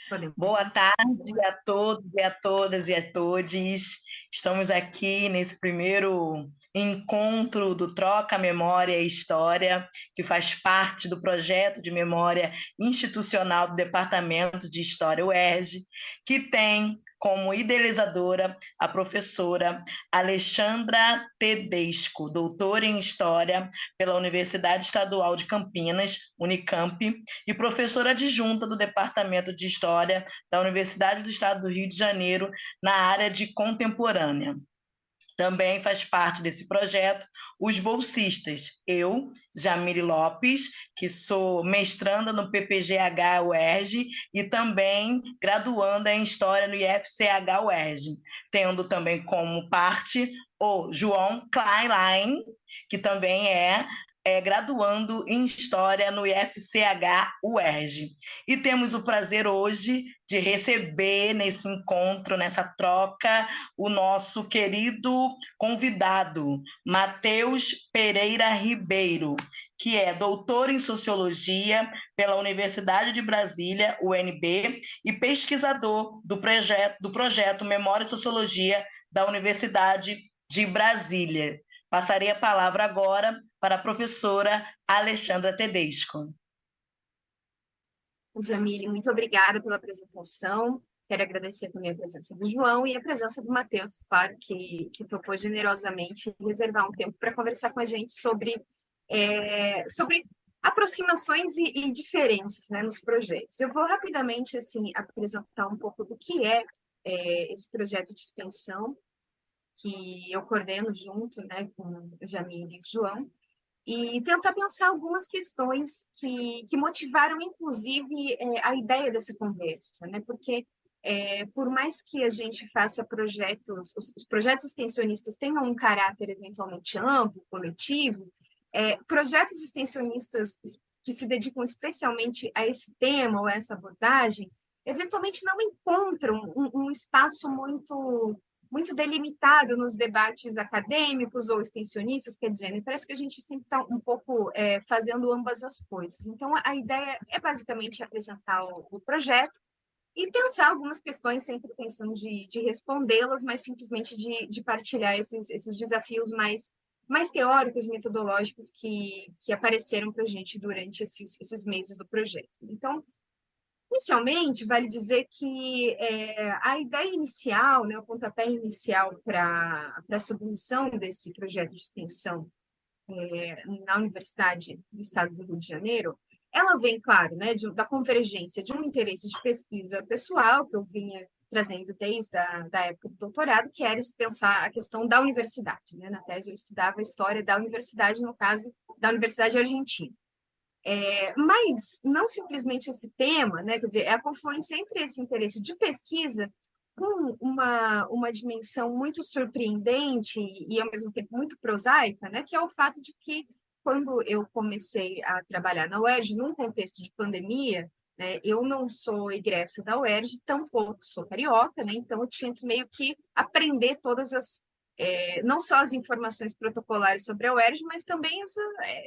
Podemos. Boa tarde a todos e a todas e a todes. Estamos aqui nesse primeiro encontro do Troca Memória e História, que faz parte do projeto de memória institucional do Departamento de História UERJ, que tem como idealizadora a professora Alexandra Tedesco, doutora em História pela Universidade Estadual de Campinas, Unicamp, e professora adjunta do Departamento de História da Universidade do Estado do Rio de Janeiro, na área de contemporânea. Também faz parte desse projeto os bolsistas. Eu, Jamile Lopes, que sou mestranda no PPGH UERJ e também graduanda em História no IFCH UERJ, tendo também como parte o João Kleinlein, que também é graduando em História no IFCH UERJ. E temos o prazer hoje de receber nesse encontro, nessa troca, o nosso querido convidado, Matheus Pereira Ribeiro, que é doutor em Sociologia pela Universidade de Brasília, UNB, e pesquisador do projeto Memória e Sociologia da Universidade de Brasília. Passarei a palavra agora para a professora Alexandra Tedesco. Jamile, muito obrigada pela apresentação. Quero agradecer também a presença do João e a presença do Matheus, claro, que topou generosamente reservar um tempo para conversar com a gente sobre aproximações e diferenças, né, nos projetos. Eu vou rapidamente assim, apresentar um pouco do que é esse projeto de extensão que eu coordeno junto, né, com o Jamile e o João, e tentar pensar algumas questões que motivaram, inclusive, a ideia dessa conversa, né? Porque, por mais que a gente faça projetos, os projetos extensionistas tenham um caráter eventualmente amplo, coletivo, projetos extensionistas que se dedicam especialmente a esse tema ou a essa abordagem, eventualmente não encontram um espaço muito delimitado nos debates acadêmicos ou extensionistas, quer dizer, parece que a gente sempre está um pouco fazendo ambas as coisas. Então, a ideia é basicamente apresentar o projeto e pensar algumas questões sem pretensão de respondê-las, mas simplesmente de partilhar esses desafios mais teóricos, metodológicos que apareceram para a gente durante esses meses do projeto. Então, inicialmente, vale dizer que a ideia inicial, né, o pontapé inicial para a submissão desse projeto de extensão na Universidade do Estado do Rio de Janeiro, ela vem, claro, né, da convergência de um interesse de pesquisa pessoal, que eu vinha trazendo desde da época do doutorado, que era pensar a questão da universidade. Né? Na tese, eu estudava a história da universidade, no caso, da Universidade Argentina. Mas não simplesmente esse tema, né? Quer dizer, é a confluência entre esse interesse de pesquisa com uma dimensão muito surpreendente e, ao mesmo tempo, muito prosaica, né? Que é o fato de que, quando eu comecei a trabalhar na UERJ, num contexto de pandemia, né, eu não sou egressa da UERJ, tampouco sou carioca, né? Então, eu tinha que meio que aprender todas não só as informações protocolares sobre a UERJ, mas também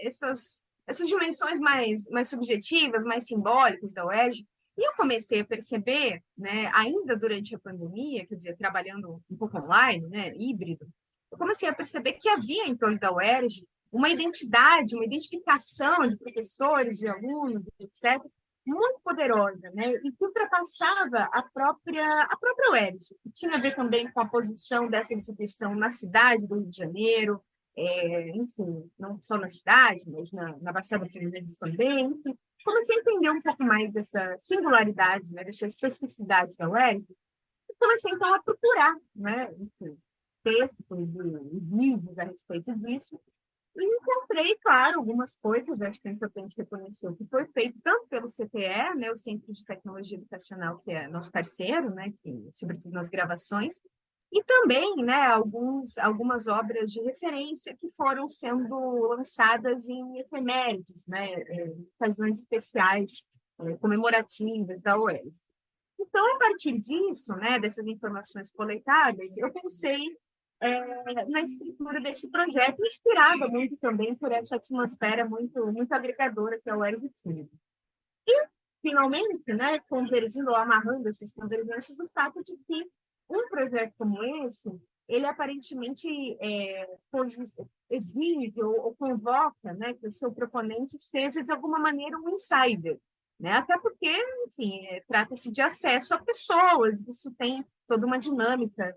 essas dimensões mais subjetivas, mais simbólicas da UERJ. E eu comecei a perceber, né, ainda durante a pandemia, quer dizer, trabalhando um pouco online, né, híbrido, eu comecei a perceber que havia em torno da UERJ uma identidade, uma identificação de professores, de alunos, etc., muito poderosa, né, e que ultrapassava a própria UERJ, que tinha a ver também com a posição dessa instituição na cidade do Rio de Janeiro, enfim, não só na cidade, mas na Baixada Fluminense também. Enfim, comecei a entender um pouco mais dessa singularidade, né, dessa especificidade da UERJ, e comecei, então, a procurar, né, enfim, textos e vídeos a respeito disso, e encontrei, claro, algumas coisas, acho que é importante reconhecer o que foi feito, tanto pelo CTE, né, o Centro de Tecnologia Educacional, que é nosso parceiro, né, que, sobretudo nas gravações, e também, né, algumas obras de referência que foram sendo lançadas em efemérides, né, ocasiões especiais, comemorativas da UERJ. Então, a partir disso, né, dessas informações coletadas, eu pensei na estrutura desse projeto, inspirada muito também por essa atmosfera muito agregadora que a UERJ tinha. finalmente, né, convergindo ou amarrando essas convergências do fato de que um projeto como esse, ele aparentemente exige ou convoca, né, que o seu proponente seja, de alguma maneira, um insider, né? Até porque, enfim, trata-se de acesso a pessoas, isso tem toda uma dinâmica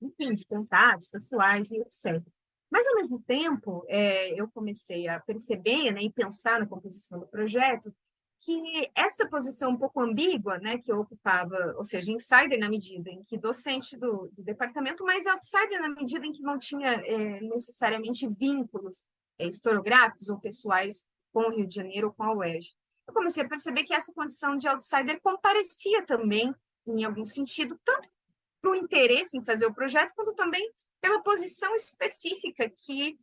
enfim, de contatos pessoais e etc. Mas, ao mesmo tempo, eu comecei a perceber, né, e pensar na composição do projeto que essa posição um pouco ambígua, né, que eu ocupava, ou seja, insider na medida em que docente do departamento, mas outsider na medida em que não tinha necessariamente vínculos historiográficos ou pessoais com o Rio de Janeiro ou com a UERJ. Eu comecei a perceber que essa condição de outsider comparecia também, em algum sentido, tanto para o interesse em fazer o projeto, quanto também pela posição específica que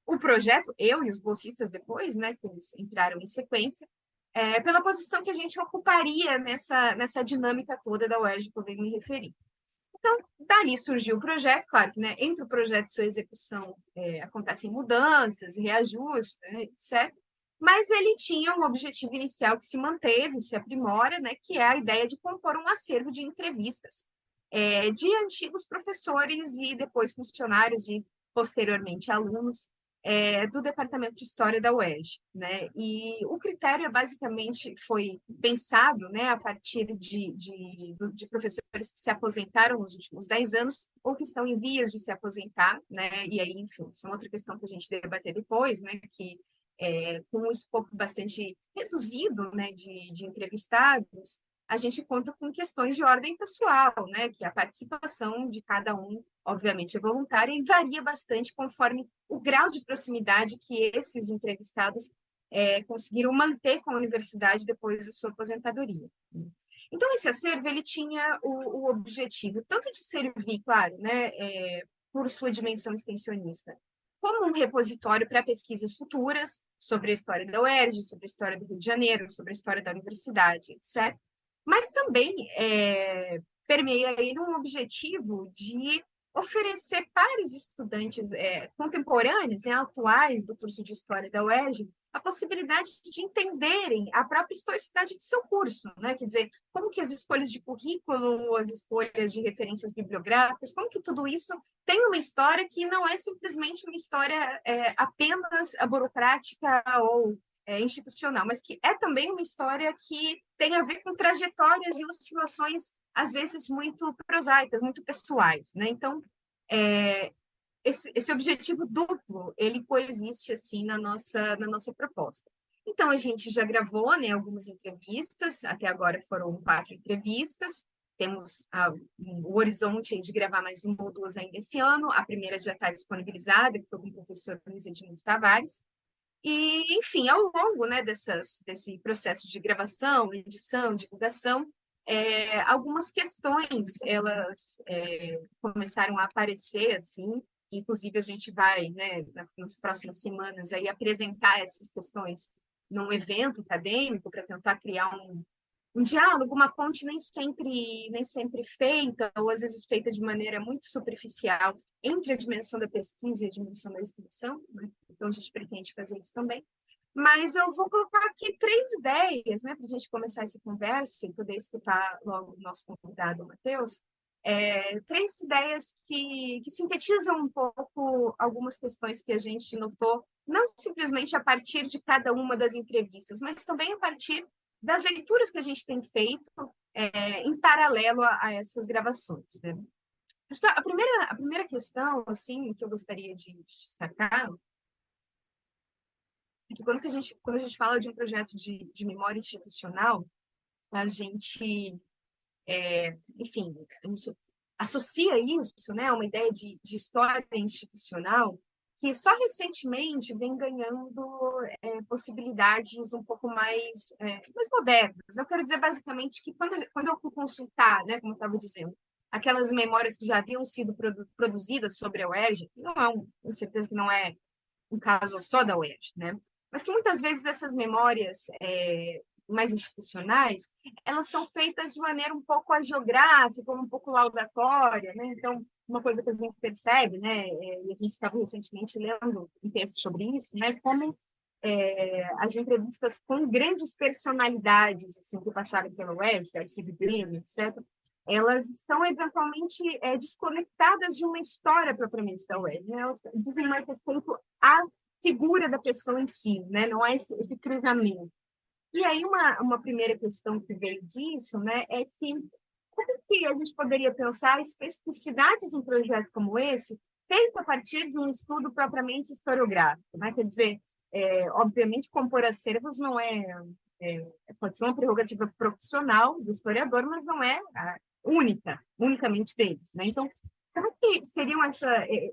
o projeto, eu e os bolsistas depois, né, que eles entraram em sequência, pela posição que a gente ocuparia nessa dinâmica toda da UERJ que eu venho me referir. Então, dali surgiu o projeto, claro que, né, entre o projeto e sua execução acontecem mudanças, reajustes, né, etc. Mas ele tinha um objetivo inicial que se manteve, se aprimora, né, que é a ideia de compor um acervo de entrevistas de antigos professores e depois funcionários e, posteriormente, alunos do Departamento de História da UERJ, né? E o critério basicamente foi pensado, né, a partir de professores que se aposentaram nos últimos 10 anos ou que estão em vias de se aposentar, né? E aí, enfim, isso é outra questão que a gente debater depois, né? Que com um escopo bastante reduzido, né, de entrevistados, a gente conta com questões de ordem pessoal, né, que a participação de cada um, obviamente, é voluntária e varia bastante conforme o grau de proximidade que esses entrevistados conseguiram manter com a universidade depois da sua aposentadoria. Então, esse acervo ele tinha o objetivo tanto de servir, claro, né, por sua dimensão extensionista, como um repositório para pesquisas futuras sobre a história da UERJ, sobre a história do Rio de Janeiro, sobre a história da universidade, etc. Mas também permeia ele um objetivo de oferecer para os estudantes contemporâneos, né, atuais do curso de História da UERJ, a possibilidade de entenderem a própria historicidade do seu curso, né? Quer dizer, como que as escolhas de currículo, as escolhas de referências bibliográficas, como que tudo isso tem uma história que não é simplesmente uma história apenas burocrática ou institucional, mas que é também uma história que tem a ver com trajetórias e oscilações, às vezes, muito prosaicas, muito pessoais, né? Então, esse objetivo duplo, ele coexiste, assim, na nossa proposta. Então, a gente já gravou, né, algumas entrevistas, até agora foram 4 entrevistas, temos o horizonte de gravar mais 1 ou 2 ainda esse ano, a primeira já está disponibilizada, que foi com o professor Luiz Edmundo Tavares, e, enfim, ao longo, né, desse processo de gravação, edição, divulgação, algumas questões, elas começaram a aparecer, assim, inclusive a gente vai, né, nas próximas semanas, aí apresentar essas questões num evento acadêmico para tentar criar um diálogo, uma ponte nem sempre feita, ou às vezes feita de maneira muito superficial entre a dimensão da pesquisa e a dimensão da extensão, né? Então a gente pretende fazer isso também. Mas eu vou colocar aqui 3 ideias, né, para a gente começar essa conversa e poder escutar logo o nosso convidado, o Matheus. 3 ideias que sintetizam um pouco algumas questões que a gente notou, não simplesmente a partir de cada uma das entrevistas, mas também a partir das leituras que a gente tem feito em paralelo a essas gravações, né? Acho que a primeira questão, assim, que eu gostaria de destacar é que quando a gente fala de um projeto de memória institucional, a gente, enfim, a gente associa isso, né, a uma ideia de história institucional que só recentemente vem ganhando possibilidades um pouco mais modernas. Eu quero dizer, basicamente, que quando eu fui consultar, né, como eu estava dizendo, aquelas memórias que já haviam sido produzidas sobre a UERJ, não é com certeza que não é um caso só da UERJ, né? Mas que muitas vezes essas memórias mais institucionais, elas são feitas de maneira um pouco hagiográfica, um pouco laudatória, né? Então, uma coisa que a gente percebe, né, e a gente estava recentemente lendo um texto sobre isso, né, como as entrevistas com grandes personalidades assim, que passaram pela UERJ, Darcy Ribeiro, etc., elas estão eventualmente desconectadas de uma história propriamente da UERJ, né? Elas dizem mais respeito à figura da pessoa em si, né? Não há esse cruzamento. E aí uma primeira questão que veio disso, né, é que como que a gente poderia pensar especificidades em um projeto como esse, feito a partir de um estudo propriamente historiográfico, né? Quer dizer, obviamente, compor acervos não pode ser uma prerrogativa profissional do historiador, mas não é unicamente dele, né? Então, como que seriam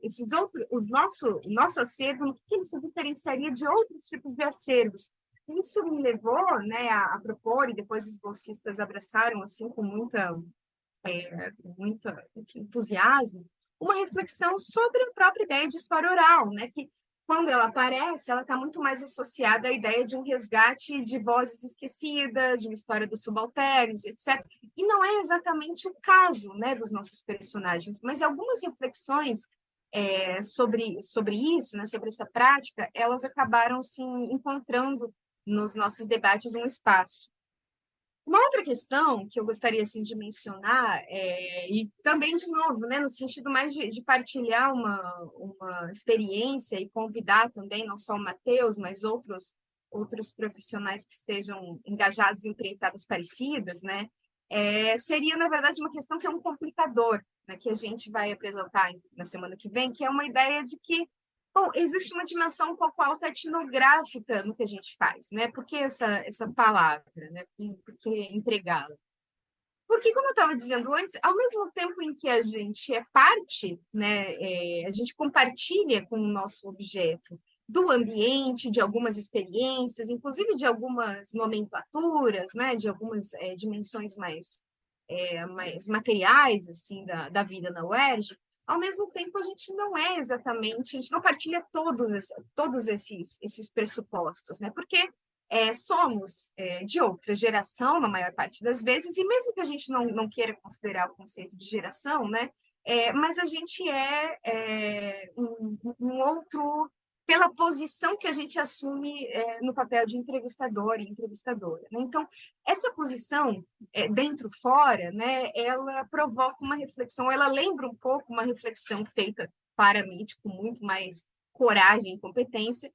esses outros, o nosso acervo, no que ele se diferenciaria de outros tipos de acervos? Isso me levou, né, a propor, e depois os bolsistas abraçaram assim com muito enfim, entusiasmo, uma reflexão sobre a própria ideia de história oral, né? Que quando ela aparece, ela está muito mais associada à ideia de um resgate de vozes esquecidas, de uma história dos subalternos, etc. E não é exatamente o caso, né, dos nossos personagens, mas algumas reflexões sobre isso, né, sobre essa prática, elas acabaram se encontrando nos nossos debates um espaço. Uma outra questão que eu gostaria assim, de mencionar, e também, de novo, né, no sentido mais de partilhar uma experiência e convidar também, não só o Matheus, mas outros profissionais que estejam engajados em empreitadas parecidas, né, seria, na verdade, uma questão que é um complicador, né, que a gente vai apresentar na semana que vem, que é uma ideia de que bom, existe uma dimensão um pouco autoetnográfica no que a gente faz, né? Por que essa palavra, né? Por que empregá-la? Porque, como eu estava dizendo antes, ao mesmo tempo em que a gente é parte, né, a gente compartilha com o nosso objeto do ambiente, de algumas experiências, inclusive de algumas nomenclaturas, né, de algumas dimensões mais materiais assim da vida na UERJ, ao mesmo tempo a gente não é exatamente, a gente não partilha todos esses pressupostos, né? Porque somos de outra geração, na maior parte das vezes, e mesmo que a gente não queira considerar o conceito de geração, né? Mas a gente um outro pela posição que a gente assume no papel de entrevistador e entrevistadora, né? Então, essa posição dentro fora, né, ela provoca uma reflexão, ela lembra um pouco uma reflexão feita claramente com muito mais coragem e competência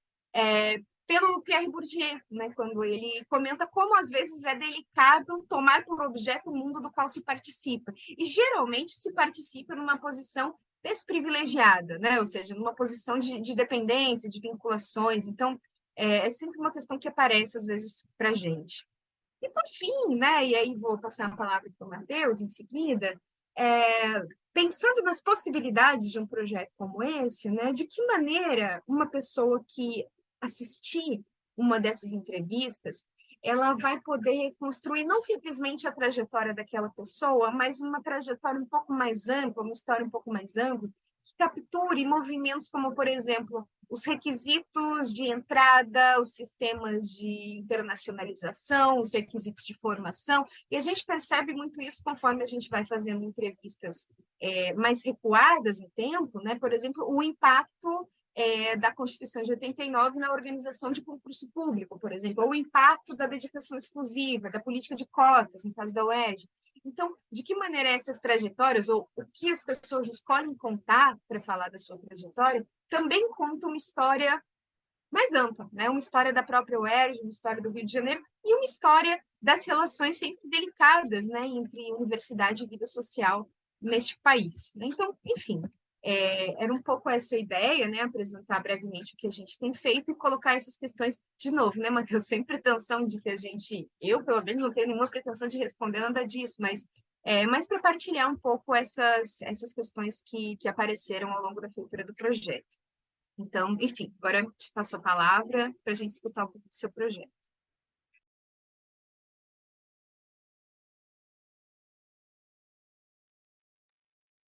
pelo Pierre Bourdieu, né, quando ele comenta como às vezes é delicado tomar por objeto o mundo do qual se participa. E geralmente se participa numa posição desprivilegiada, né? Ou seja, numa posição de dependência, de vinculações. Então, é sempre uma questão que aparece às vezes para a gente. E por fim, né, e aí vou passar a palavra para o Matheus em seguida, pensando nas possibilidades de um projeto como esse, né, de que maneira uma pessoa que assistir uma dessas entrevistas, ela vai poder reconstruir não simplesmente a trajetória daquela pessoa, mas uma trajetória um pouco mais ampla, uma história um pouco mais ampla, que capture movimentos como, por exemplo, os requisitos de entrada, os sistemas de internacionalização, os requisitos de formação, e a gente percebe muito isso conforme a gente vai fazendo entrevistas mais recuadas no tempo, né? Por exemplo, o impacto da Constituição de 89 na organização de concurso público, por exemplo, ou o impacto da dedicação exclusiva, da política de cotas, no caso da UERJ. Então, de que maneira essas trajetórias, ou o que as pessoas escolhem contar para falar da sua trajetória, também conta uma história mais ampla, né? Uma história da própria UERJ, uma história do Rio de Janeiro e uma história das relações sempre delicadas, né, entre universidade e vida social neste país, né? Então, enfim, era um pouco essa ideia, né, apresentar brevemente o que a gente tem feito e colocar essas questões de novo, né, Matheus, sem pretensão de que eu pelo menos não tenho nenhuma pretensão de responder nada disso, mas para partilhar um pouco essas questões que apareceram ao longo da feitura do projeto. Então, enfim, agora eu te passo a palavra para a gente escutar um pouco do seu projeto.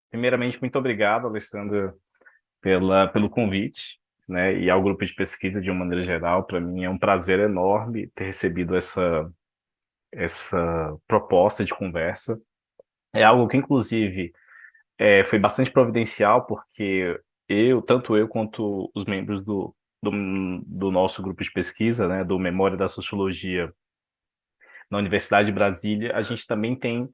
Primeiramente, muito obrigado, Alessandra, pelo convite, né, e ao grupo de pesquisa de uma maneira geral. Para mim é um prazer enorme ter recebido essa proposta de conversa. É algo que, inclusive, foi bastante providencial, porque tanto eu quanto os membros do, do nosso grupo de pesquisa, né, do Memória da Sociologia na Universidade de Brasília, a gente também tem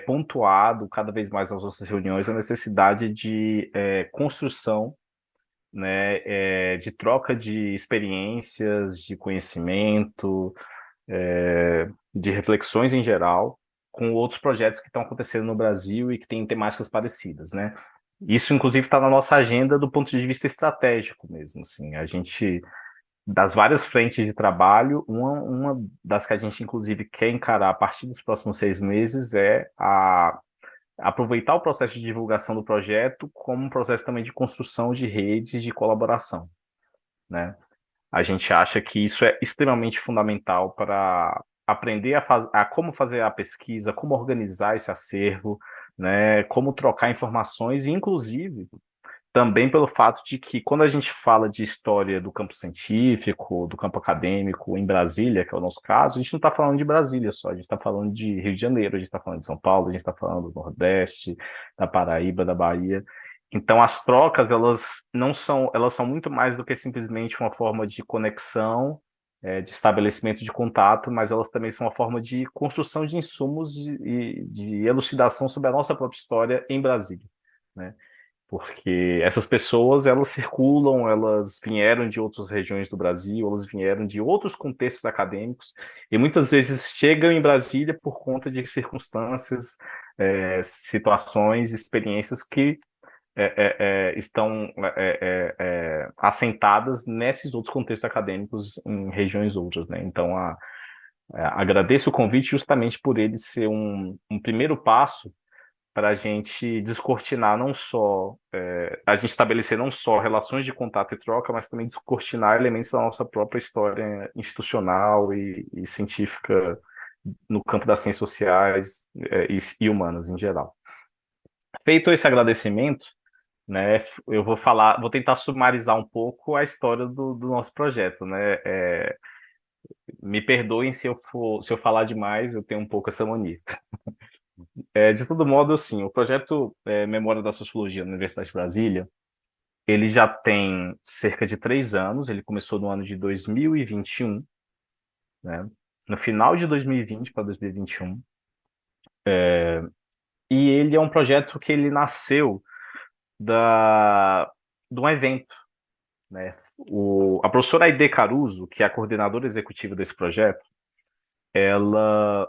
pontuado cada vez mais nas nossas reuniões a necessidade de construção, né, de troca de experiências, de conhecimento, de reflexões em geral, com outros projetos que estão acontecendo no Brasil e que têm temáticas parecidas, né? Isso, inclusive, está na nossa agenda do ponto de vista estratégico mesmo, assim. A gente, das várias frentes de trabalho, uma das que a gente, inclusive, quer encarar a partir dos próximos 6 meses é aproveitar o processo de divulgação do projeto como um processo também de construção de redes de colaboração, né? A gente acha que isso é extremamente fundamental para aprender a como fazer a pesquisa, como organizar esse acervo, né, como trocar informações, e inclusive também pelo fato de que quando a gente fala de história do campo científico, do campo acadêmico em Brasília, que é o nosso caso, a gente não está falando de Brasília só, a gente está falando de Rio de Janeiro, a gente está falando de São Paulo, a gente está falando do Nordeste, da Paraíba, da Bahia. Então as trocas, elas não são, elas são muito mais do que simplesmente uma forma de conexão, de estabelecimento de contato, mas elas também são uma forma de construção de insumos e de elucidação sobre a nossa própria história em Brasília, né? Porque essas pessoas, elas circulam, elas vieram de outras regiões do Brasil, elas vieram de outros contextos acadêmicos, e muitas vezes chegam em Brasília por conta de circunstâncias, situações, experiências que estão assentadas nesses outros contextos acadêmicos em regiões outras, né? Então, agradeço o convite justamente por ele ser um primeiro passo para a gente descortinar não só, a gente estabelecer não só relações de contato e troca, mas também descortinar elementos da nossa própria história institucional e científica no campo das ciências sociais, e humanas em geral. Feito esse agradecimento, né, eu vou tentar sumarizar um pouco a história do nosso projeto, né? Me perdoem se eu falar demais, eu tenho um pouco essa mania. De todo modo, assim, o projeto Memória da Sociologia na Universidade de Brasília, ele já tem cerca de 3 anos, ele começou no ano de 2021, né? No final de 2020 para 2021, e ele é um projeto que ele nasceu de um evento, né? A professora Aide Caruso, que é a coordenadora executiva desse projeto, ela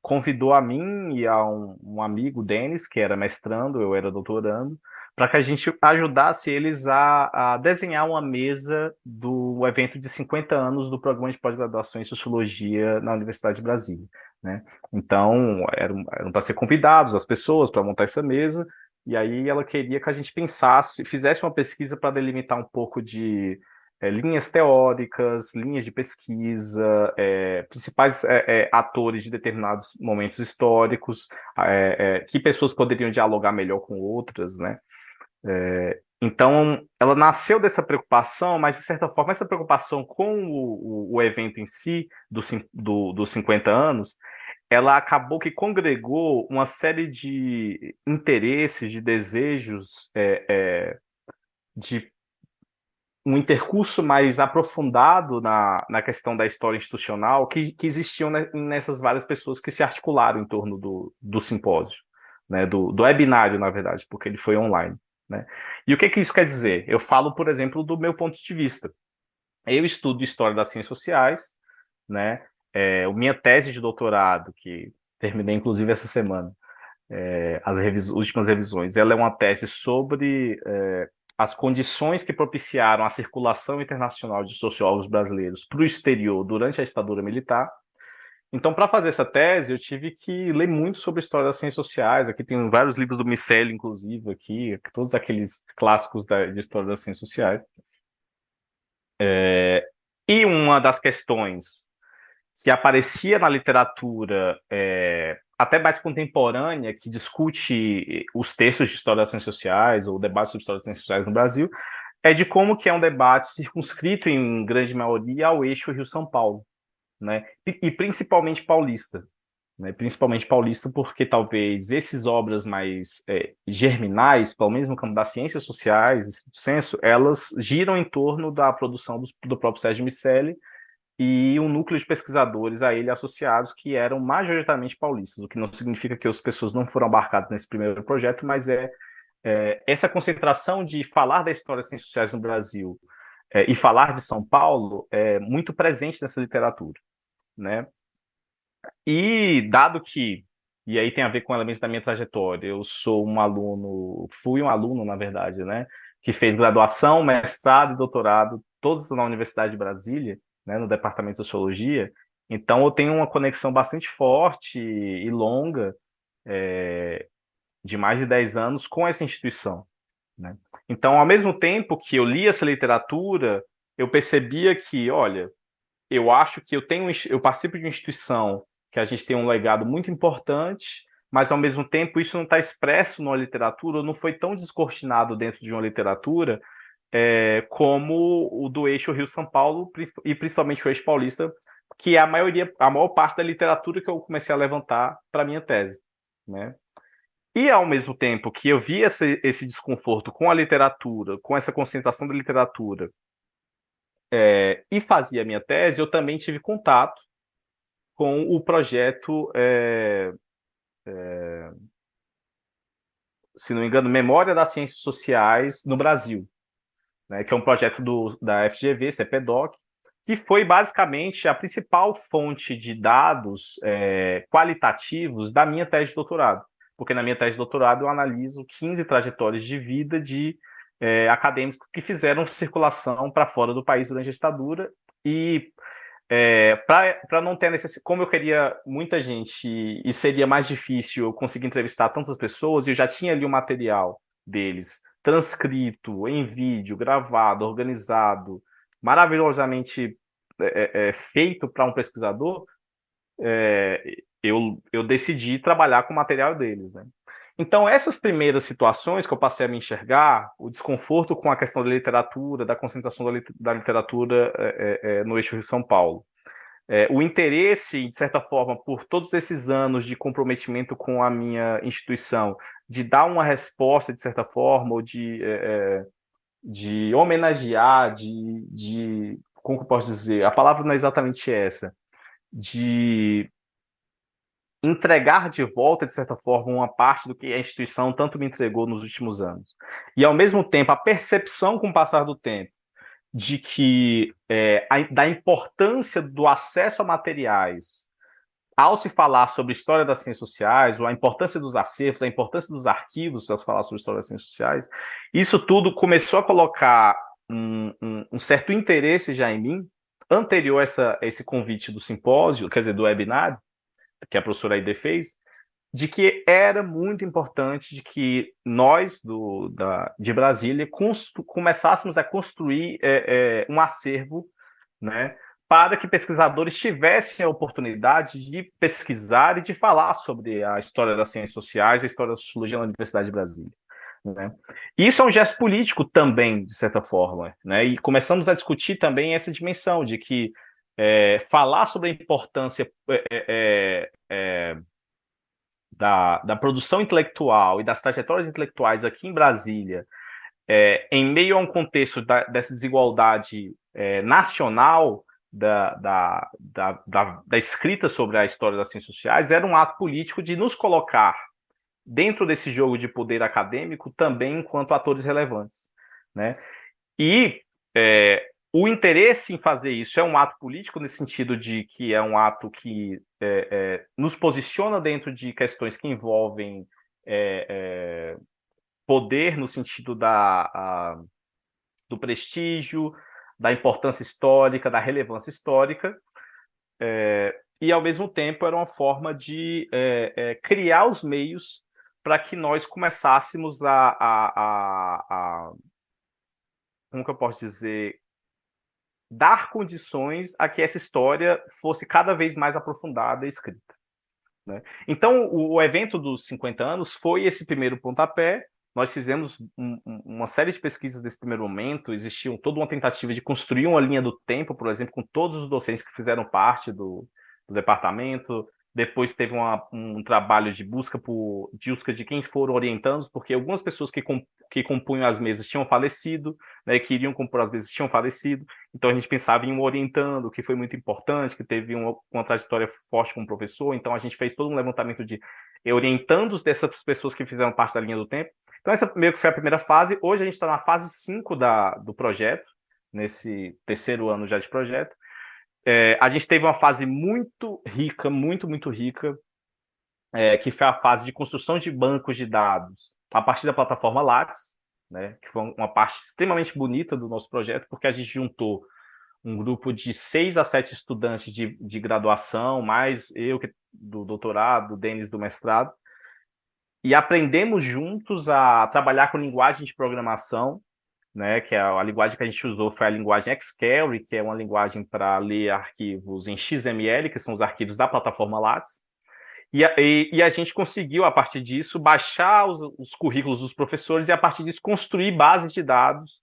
convidou a mim e a um amigo, Denis, que era mestrando, eu era doutorando, para que a gente ajudasse eles a desenhar uma mesa do evento de 50 anos do Programa de Pós-Graduação em Sociologia na Universidade de Brasília, né? Então, eram para ser convidados as pessoas para montar essa mesa, e aí ela queria que a gente pensasse, fizesse uma pesquisa para delimitar um pouco de linhas teóricas, linhas de pesquisa, principais atores de determinados momentos históricos, que pessoas poderiam dialogar melhor com outras, né? Então, ela nasceu dessa preocupação, mas, de certa forma, essa preocupação com o evento em si, dos 50 anos, ela acabou que congregou uma série de interesses, de desejos, de um intercurso mais aprofundado na questão da história institucional que existiam nessas várias pessoas que se articularam em torno do simpósio, né, do webinário, na verdade, porque ele foi online, né? E o que isso quer dizer? Eu falo, por exemplo, do meu ponto de vista. Eu estudo História das Ciências Sociais, né? A minha tese de doutorado, que terminei inclusive essa semana, as últimas revisões, ela é uma tese sobre as condições que propiciaram a circulação internacional de sociólogos brasileiros para o exterior durante a ditadura militar. Então, para fazer essa tese, eu tive que ler muito sobre a história das ciências sociais. Aqui tem vários livros do Miceli, inclusive, aqui, todos aqueles clássicos de história das ciências sociais. E uma das questões que aparecia na literatura até mais contemporânea, que discute os textos de história das ciências sociais, ou debate sobre história das ciências sociais no Brasil, é de como que é um debate circunscrito, em grande maioria, ao eixo Rio-São Paulo, né? E principalmente paulista, né, principalmente paulista, porque talvez essas obras mais germinais, pelo menos no campo das ciências sociais, do senso, elas giram em torno da produção do próprio Sérgio Miceli e um núcleo de pesquisadores a ele associados que eram majoritariamente paulistas, o que não significa que as pessoas não foram abarcadas nesse primeiro projeto, mas essa concentração de falar da história das ciências sociais no Brasil e falar de São Paulo é muito presente nessa literatura, né? E dado que, e aí tem a ver com elementos da minha trajetória, eu sou um aluno, fui um aluno, na verdade, né, que fez graduação, mestrado e doutorado, todos na Universidade de Brasília, né, no Departamento de Sociologia, então eu tenho uma conexão bastante forte e longa, de mais de 10 anos, com essa instituição, né? Então, ao mesmo tempo que eu li essa literatura, eu percebia que, olha, eu acho que eu participo de uma instituição que a gente tem um legado muito importante, mas ao mesmo tempo isso não está expresso numa literatura, ou não foi tão descortinado dentro de uma literatura como o do eixo Rio-São Paulo, e principalmente o eixo paulista, que é a maior parte da literatura que eu comecei a levantar para a minha tese, né? E ao mesmo tempo que eu vi esse desconforto com a literatura, com essa concentração da literatura, e fazia a minha tese, eu também tive contato com o projeto, se não me engano, Memória das Ciências Sociais no Brasil, né, que é um projeto da FGV, CPDOC, que foi basicamente a principal fonte de dados qualitativos da minha tese de doutorado. Porque na minha tese de doutorado eu analiso 15 trajetórias de vida de acadêmicos que fizeram circulação para fora do país durante a ditadura e para não ter necessidade, como eu queria muita gente e seria mais difícil eu conseguir entrevistar tantas pessoas, eu já tinha ali o material deles transcrito, em vídeo, gravado, organizado, maravilhosamente feito para um pesquisador, eu decidi trabalhar com o material deles, né? Então, essas primeiras situações que eu passei a me enxergar, o desconforto com a questão da literatura, da concentração da literatura no eixo Rio-São Paulo, o interesse, de certa forma, por todos esses anos de comprometimento com a minha instituição, de dar uma resposta, de certa forma, ou de homenagear, como que eu posso dizer? A palavra não é exatamente essa, de entregar de volta, de certa forma, uma parte do que a instituição tanto me entregou nos últimos anos. E, ao mesmo tempo, a percepção com o passar do tempo de que da importância do acesso a materiais ao se falar sobre história das ciências sociais, ou a importância dos acervos, a importância dos arquivos ao se falar sobre história das ciências sociais, isso tudo começou a colocar um certo interesse já em mim, anterior a esse convite do simpósio, quer dizer, do webinar, que a professora Aide fez, de que era muito importante de que nós de Brasília começássemos a construir um acervo, né, para que pesquisadores tivessem a oportunidade de pesquisar e de falar sobre a história das ciências sociais, a história da sociologia na Universidade de Brasília, né? E isso é um gesto político também, de certa forma, né? E começamos a discutir também essa dimensão de que falar sobre a importância da produção intelectual e das trajetórias intelectuais aqui em Brasília, em meio a um contexto dessa desigualdade nacional da escrita sobre a história das ciências sociais, era um ato político de nos colocar dentro desse jogo de poder acadêmico também enquanto atores relevantes, né? E o interesse em fazer isso é um ato político, nesse sentido de que é um ato que nos posiciona dentro de questões que envolvem poder no sentido do prestígio, da importância histórica, da relevância histórica, e ao mesmo tempo era uma forma de criar os meios para que nós começássemos como que eu posso dizer, dar condições a que essa história fosse cada vez mais aprofundada e escrita, né? Então, o evento dos 50 anos foi esse primeiro pontapé. Nós fizemos uma série de pesquisas nesse primeiro momento, existia toda uma tentativa de construir uma linha do tempo, por exemplo, com todos os docentes que fizeram parte do departamento, Depois teve um trabalho de busca de quem foram orientando, porque algumas pessoas que compunham as mesas tinham falecido, né, que iriam compor as mesas tinham falecido. Então a gente pensava em um orientando, que foi muito importante, que teve uma trajetória forte como professor. Então a gente fez todo um levantamento de orientandos dessas pessoas que fizeram parte da linha do tempo. Então essa meio que foi a primeira fase. Hoje a gente está na fase 5 do projeto, nesse terceiro ano já de projeto. A gente teve uma fase muito rica, muito rica, que foi a fase de construção de bancos de dados a partir da plataforma Lattes, né, que foi uma parte extremamente bonita do nosso projeto, porque a gente juntou um grupo de 6 a 7 estudantes de graduação, mais eu do doutorado, o Denis do mestrado, e aprendemos juntos a trabalhar com linguagem de programação, né, que a linguagem que a gente usou foi a linguagem Xquery, que é uma linguagem para ler arquivos em XML, que são os arquivos da plataforma Lattes. E a gente conseguiu, a partir disso, baixar os currículos dos professores e, a partir disso, construir bases de dados,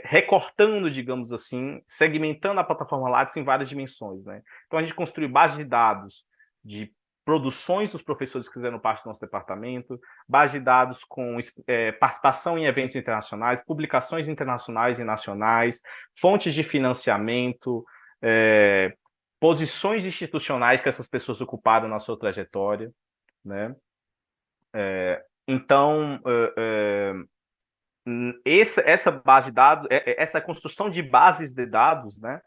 recortando, digamos assim, segmentando a plataforma Lattes em várias dimensões, né? Então, a gente construiu bases de dados de produções dos professores que fizeram parte do nosso departamento, base de dados com participação em eventos internacionais, publicações internacionais e nacionais, fontes de financiamento, posições institucionais que essas pessoas ocuparam na sua trajetória, né? Então, essa base de dados, essa construção de bases de dados, né?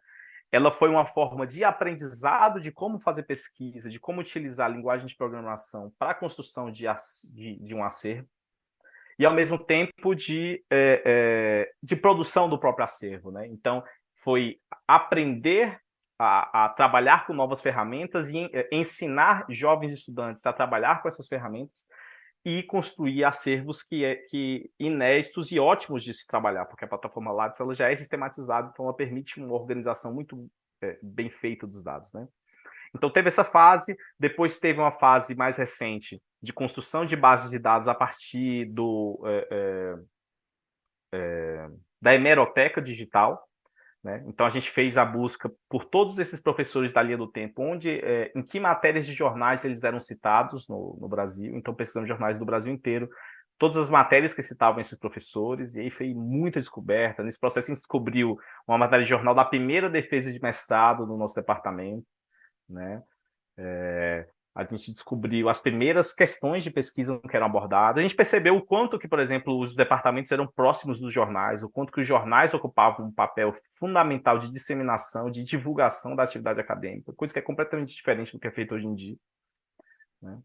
Ela foi uma forma de aprendizado de como fazer pesquisa, de como utilizar a linguagem de programação para a construção de um acervo, e ao mesmo tempo de produção do próprio acervo, né? Então, foi aprender a trabalhar com novas ferramentas e ensinar jovens estudantes a trabalhar com essas ferramentas e construir acervos que inéditos e ótimos de se trabalhar, porque a plataforma Lattes ela já é sistematizada, então ela permite uma organização muito bem feita dos dados, né? Então teve essa fase, depois teve uma fase mais recente de construção de bases de dados a partir da hemeroteca digital, né? Então a gente fez a busca por todos esses professores da linha do tempo, em que matérias de jornais eles eram citados no Brasil. Então pesquisamos jornais do Brasil inteiro, todas as matérias que citavam esses professores, e aí foi muita descoberta. Nesse processo a gente descobriu uma matéria de jornal da primeira defesa de mestrado no nosso departamento, né? A gente descobriu as primeiras questões de pesquisa que eram abordadas. A gente percebeu o quanto que, por exemplo, os departamentos eram próximos dos jornais, o quanto que os jornais ocupavam um papel fundamental de disseminação, de divulgação da atividade acadêmica, coisa que é completamente diferente do que é feito hoje em dia, né?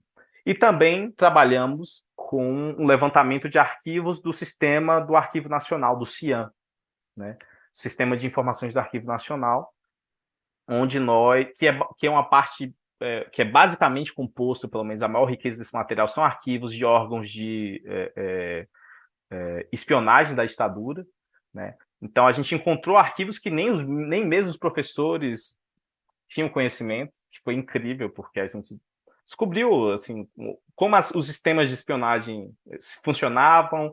E também trabalhamos com um levantamento de arquivos do sistema do Arquivo Nacional, do CIAN, né? Sistema de Informações do Arquivo Nacional, onde que é uma parte que é basicamente composto, pelo menos a maior riqueza desse material, são arquivos de órgãos de espionagem da ditadura, né? Então a gente encontrou arquivos que nem mesmo os professores tinham conhecimento, que foi incrível, porque a gente descobriu assim, como os sistemas de espionagem funcionavam,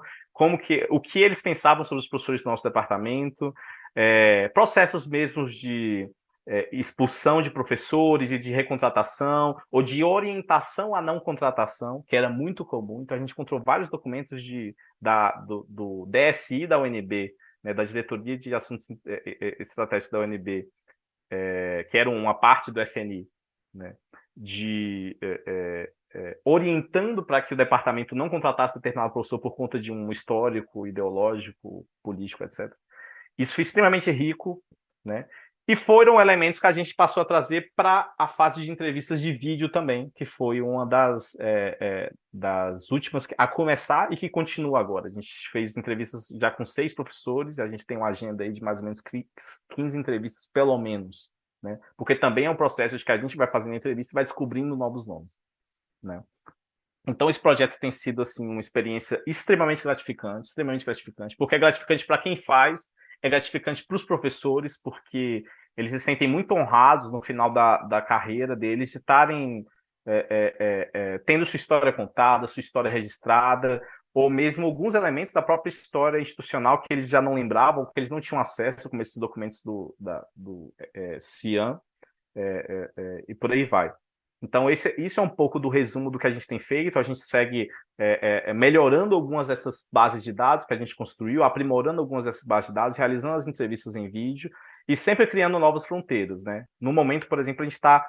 o que eles pensavam sobre os professores do nosso departamento, processos mesmos de expulsão de professores e de recontratação, ou de orientação à não contratação, que era muito comum. Então, a gente encontrou vários documentos do DSI da UNB, né, da Diretoria de Assuntos Estratégicos da UNB, que era uma parte do SNI, né, orientando para que o departamento não contratasse determinado professor por conta de um histórico ideológico, político, etc. Isso foi extremamente rico, né? E foram elementos que a gente passou a trazer para a fase de entrevistas de vídeo também, que foi uma das últimas a começar e que continua agora. A gente fez entrevistas já com 6 professores, a gente tem uma agenda aí de mais ou menos 15 entrevistas, pelo menos, né? Porque também é um processo de que a gente vai fazendo entrevista e vai descobrindo novos nomes, né? Então esse projeto tem sido assim uma experiência extremamente gratificante, porque é gratificante para quem faz, é gratificante para os professores, porque eles se sentem muito honrados no final da carreira deles de estarem tendo sua história contada, sua história registrada, ou mesmo alguns elementos da própria história institucional que eles já não lembravam, porque eles não tinham acesso, como esses documentos do CIAN, e por aí vai. Então, isso é um pouco do resumo do que a gente tem feito. A gente segue melhorando algumas dessas bases de dados que a gente construiu, aprimorando algumas dessas bases de dados, realizando as entrevistas em vídeo e sempre criando novas fronteiras, né? No momento, por exemplo, a gente está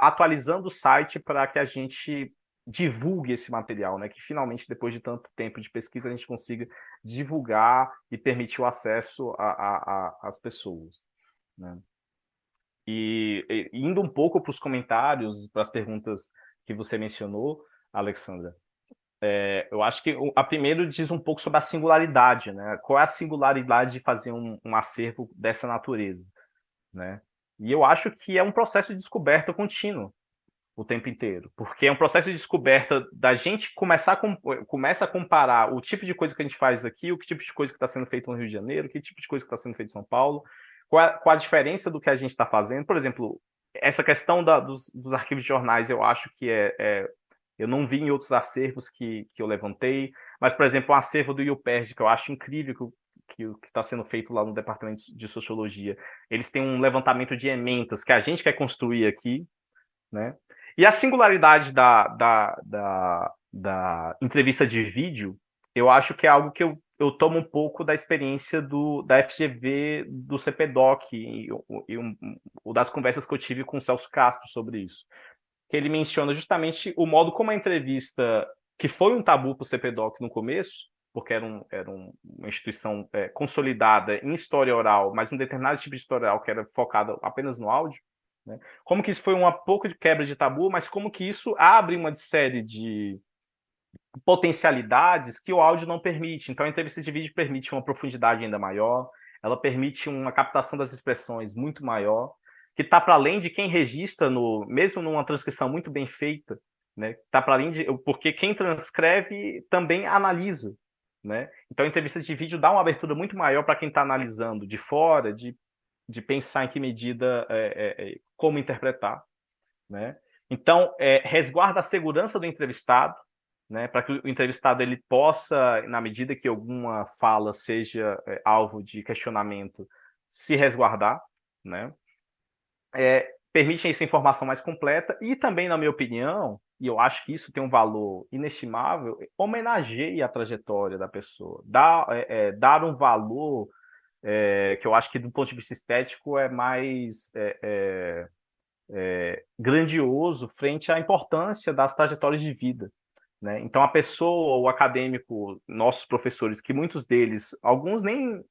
atualizando o site para que a gente divulgue esse material, né? Que finalmente, depois de tanto tempo de pesquisa, a gente consiga divulgar e permitir o acesso às pessoas, né? E indo um pouco para os comentários, para as perguntas que você mencionou, Alexandra, eu acho que a primeira diz um pouco sobre a singularidade, né? Qual é a singularidade de fazer um acervo dessa natureza, né? E eu acho que é um processo de descoberta contínuo o tempo inteiro, porque é um processo de descoberta da gente começa a comparar o tipo de coisa que a gente faz aqui, o tipo de coisa que está sendo feito no Rio de Janeiro, que tipo de coisa que está sendo feito em São Paulo, qual a diferença do que a gente está fazendo. Por exemplo, essa questão dos arquivos de jornais, eu acho que eu não vi em outros acervos que eu levantei, mas, por exemplo, o acervo do IUPERJ, que eu acho incrível que está sendo feito lá no Departamento de Sociologia, eles têm um levantamento de ementas que a gente quer construir aqui, né? E a singularidade da entrevista de vídeo, eu acho que é algo que eu tomo um pouco da experiência da FGV, do CPDOC, das conversas que eu tive com o Celso Castro sobre isso. Que ele menciona justamente o modo como a entrevista, que foi um tabu para o CPDOC no começo, porque era uma instituição consolidada em história oral, mas um determinado tipo de história oral que era focada apenas no áudio, né? Como que isso foi uma pouco de quebra de tabu, mas como que isso abre uma série de potencialidades que o áudio não permite. Então, a entrevista de vídeo permite uma profundidade ainda maior, ela permite uma captação das expressões muito maior, que está para além de quem registra, mesmo numa transcrição muito bem feita, né? Está para além porque quem transcreve também analisa, né? Então, a entrevista de vídeo dá uma abertura muito maior para quem está analisando de fora, de pensar em que medida, como interpretar, né? Então, resguarda a segurança do entrevistado, né, para que o entrevistado ele possa, na medida que alguma fala seja alvo de questionamento, se resguardar, né? Permite essa informação mais completa e também, na minha opinião, e eu acho que isso tem um valor inestimável, homenageia a trajetória da pessoa, dar um valor que eu acho que do ponto de vista estético é mais grandioso frente à importância das trajetórias de vida, né? Então, a pessoa, o acadêmico, nossos professores, que muitos deles, alguns nem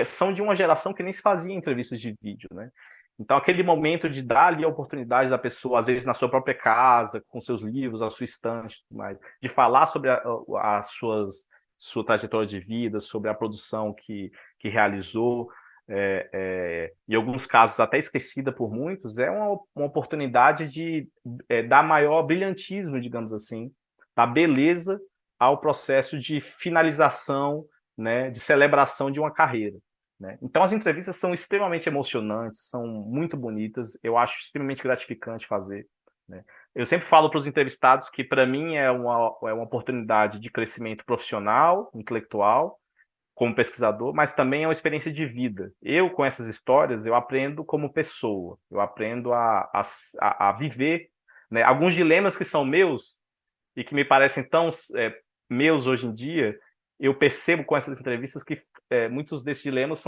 são de uma geração que nem se fazia entrevistas de vídeo, né? Então, aquele momento de dar ali a oportunidade da pessoa, às vezes na sua própria casa, com seus livros, a sua estante, tudo mais, de falar sobre sua trajetória de vida, sobre a produção que realizou, em alguns casos até esquecida por muitos, é uma oportunidade de dar maior brilhantismo, digamos assim, da beleza ao processo de finalização, né, de celebração de uma carreira, né? Então, as entrevistas são extremamente emocionantes, são muito bonitas, eu acho extremamente gratificante fazer, né? Eu sempre falo para os entrevistados que, para mim, é uma oportunidade de crescimento profissional, intelectual, como pesquisador, mas também é uma experiência de vida. Eu, com essas histórias, eu aprendo como pessoa, eu aprendo a viver, né? Alguns dilemas que são meus e que me parecem tão meus hoje em dia, eu percebo com essas entrevistas que muitos desses dilemas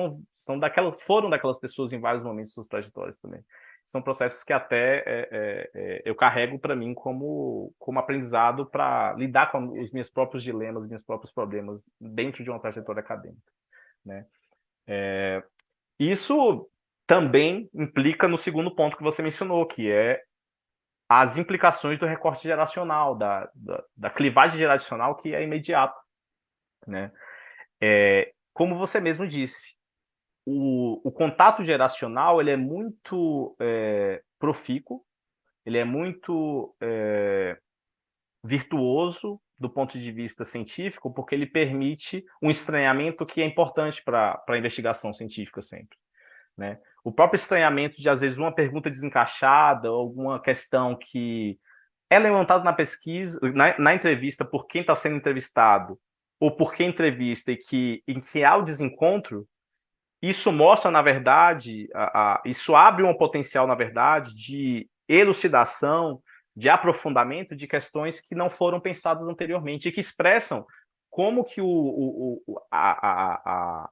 foram daquelas pessoas em vários momentos de suas trajetórias também. São processos que até eu carrego para mim como aprendizado para lidar com os meus próprios dilemas, os meus próprios problemas dentro de uma trajetória acadêmica, né? Isso também implica no segundo ponto que você mencionou, que é as implicações do recorte geracional, da clivagem geracional que é imediata, né? Como você mesmo disse, o contato geracional ele é muito profícuo, ele é muito virtuoso do ponto de vista científico, porque ele permite um estranhamento que é importante para a investigação científica sempre, né? O próprio estranhamento de, às vezes, uma pergunta desencaixada, alguma questão que é levantada na pesquisa, na entrevista por quem está sendo entrevistado, ou por quem entrevista, em que há o desencontro, isso mostra, na verdade, isso abre um potencial, na verdade, de elucidação, de aprofundamento de questões que não foram pensadas anteriormente e que expressam como que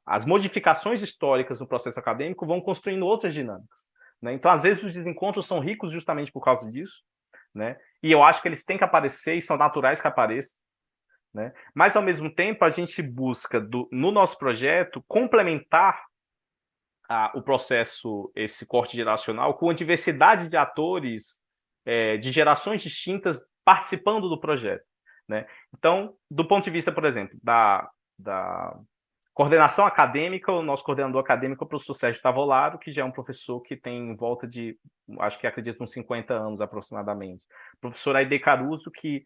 as modificações históricas no processo acadêmico vão construindo outras dinâmicas, né? Então, às vezes, os desencontros são ricos justamente por causa disso, né? E eu acho que eles têm que aparecer e são naturais que apareçam, né? Mas, ao mesmo tempo, a gente busca, no nosso projeto, complementar o processo, esse corte geracional, com a diversidade de atores de gerações distintas participando do projeto, né? Então, do ponto de vista, por exemplo, da coordenação acadêmica, o nosso coordenador acadêmico é o professor Sérgio Tavolaro, que já é um professor que tem em volta de, acho que acredito, uns 50 anos aproximadamente. O professor Aide Caruso, que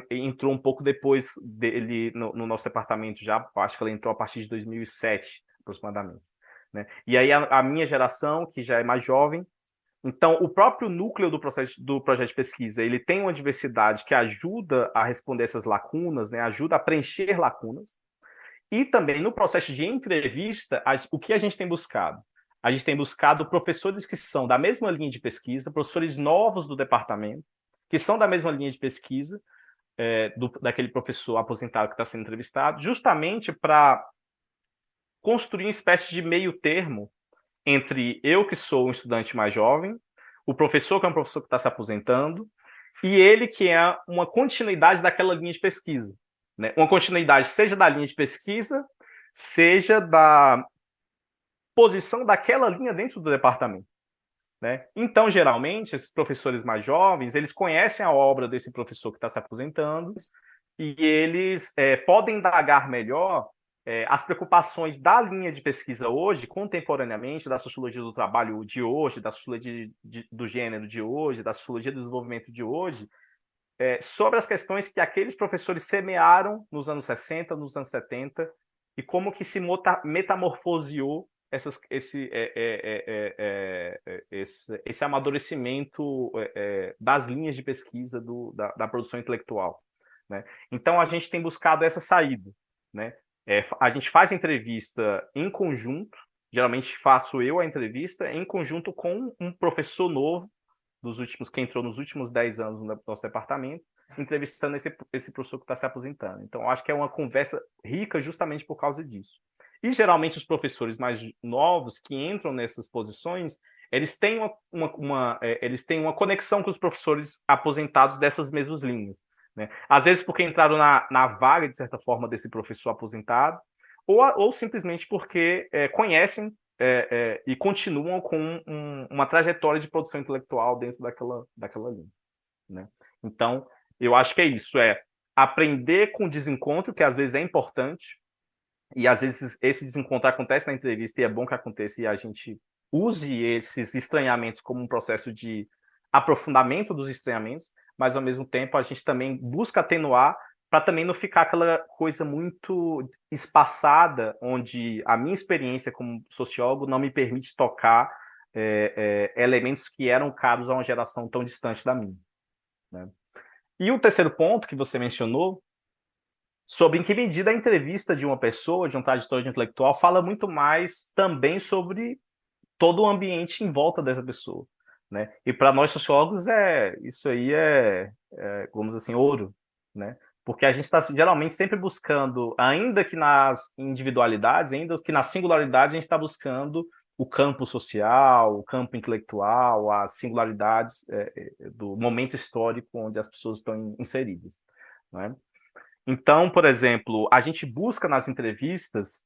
entrou um pouco depois dele no nosso departamento, já acho que ela entrou a partir de 2007, aproximadamente, né? E aí a minha geração, que já é mais jovem, então o próprio núcleo do projeto de pesquisa, ele tem uma diversidade que ajuda a responder essas lacunas, né? Ajuda a preencher lacunas. E também no processo de entrevista, o que a gente tem buscado? A gente tem buscado professores que são da mesma linha de pesquisa, professores novos do departamento, que são da mesma linha de pesquisa, daquele professor aposentado que está sendo entrevistado, justamente para construir uma espécie de meio termo entre eu, que sou um estudante mais jovem, o professor, que é um professor que está se aposentando, e ele, que é uma continuidade daquela linha de pesquisa, né? Uma continuidade seja da linha de pesquisa, seja da posição daquela linha dentro do departamento, né? Então, geralmente, esses professores mais jovens, eles conhecem a obra desse professor que está se aposentando e eles podem indagar melhor as preocupações da linha de pesquisa hoje, contemporaneamente, da sociologia do trabalho de hoje, da sociologia do gênero de hoje, da sociologia do desenvolvimento de hoje, sobre as questões que aqueles professores semearam nos anos 60, nos anos 70, e como que se metamorfoseou esse amadurecimento das linhas de pesquisa da produção intelectual, né? Então, a gente tem buscado essa saída, né? A gente faz entrevista em conjunto, geralmente faço eu a entrevista, em conjunto com um professor novo, que entrou nos últimos 10 anos no nosso departamento, entrevistando esse professor que está se aposentando. Então, acho que é uma conversa rica justamente por causa disso. E, geralmente, os professores mais novos que entram nessas posições, eles têm eles têm uma conexão com os professores aposentados dessas mesmas linhas, né? Às vezes porque entraram na vaga, de certa forma, desse professor aposentado, ou simplesmente porque conhecem e continuam com uma trajetória de produção intelectual dentro daquela linha, né? Então, eu acho que é isso, aprender com o desencontro, que às vezes é importante, e às vezes esse desencontro acontece na entrevista e é bom que aconteça e a gente use esses estranhamentos como um processo de aprofundamento dos estranhamentos, mas ao mesmo tempo a gente também busca atenuar para também não ficar aquela coisa muito espaçada, onde a minha experiência como sociólogo não me permite tocar elementos que eram caros a uma geração tão distante da minha, né? E o terceiro ponto que você mencionou, sobre em que medida a entrevista de uma pessoa, de um trajetório intelectual, fala muito mais também sobre todo o ambiente em volta dessa pessoa, né? E para nós sociólogos isso aí vamos dizer assim, ouro, né? Porque a gente está geralmente sempre buscando, ainda que nas individualidades, ainda que nas singularidades, a gente está buscando o campo social, o campo intelectual, as singularidades do momento histórico onde as pessoas estão inseridas, né? Então, por exemplo, a gente busca nas entrevistas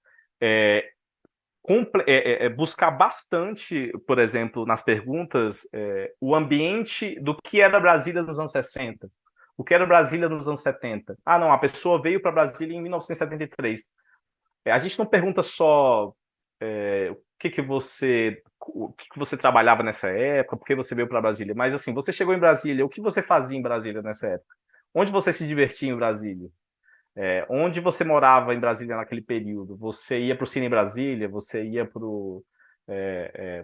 buscar bastante, por exemplo, nas perguntas, o ambiente do que era Brasília nos anos 60, o que era Brasília nos anos 70. Ah, não, a pessoa veio para Brasília em 1973. A gente não pergunta só o que você trabalhava nessa época, por que você veio para Brasília, mas assim, você chegou em Brasília, o que você fazia em Brasília nessa época? Onde você se divertia em Brasília? Onde você morava em Brasília naquele período? Você ia para o Cine Brasília? Você ia para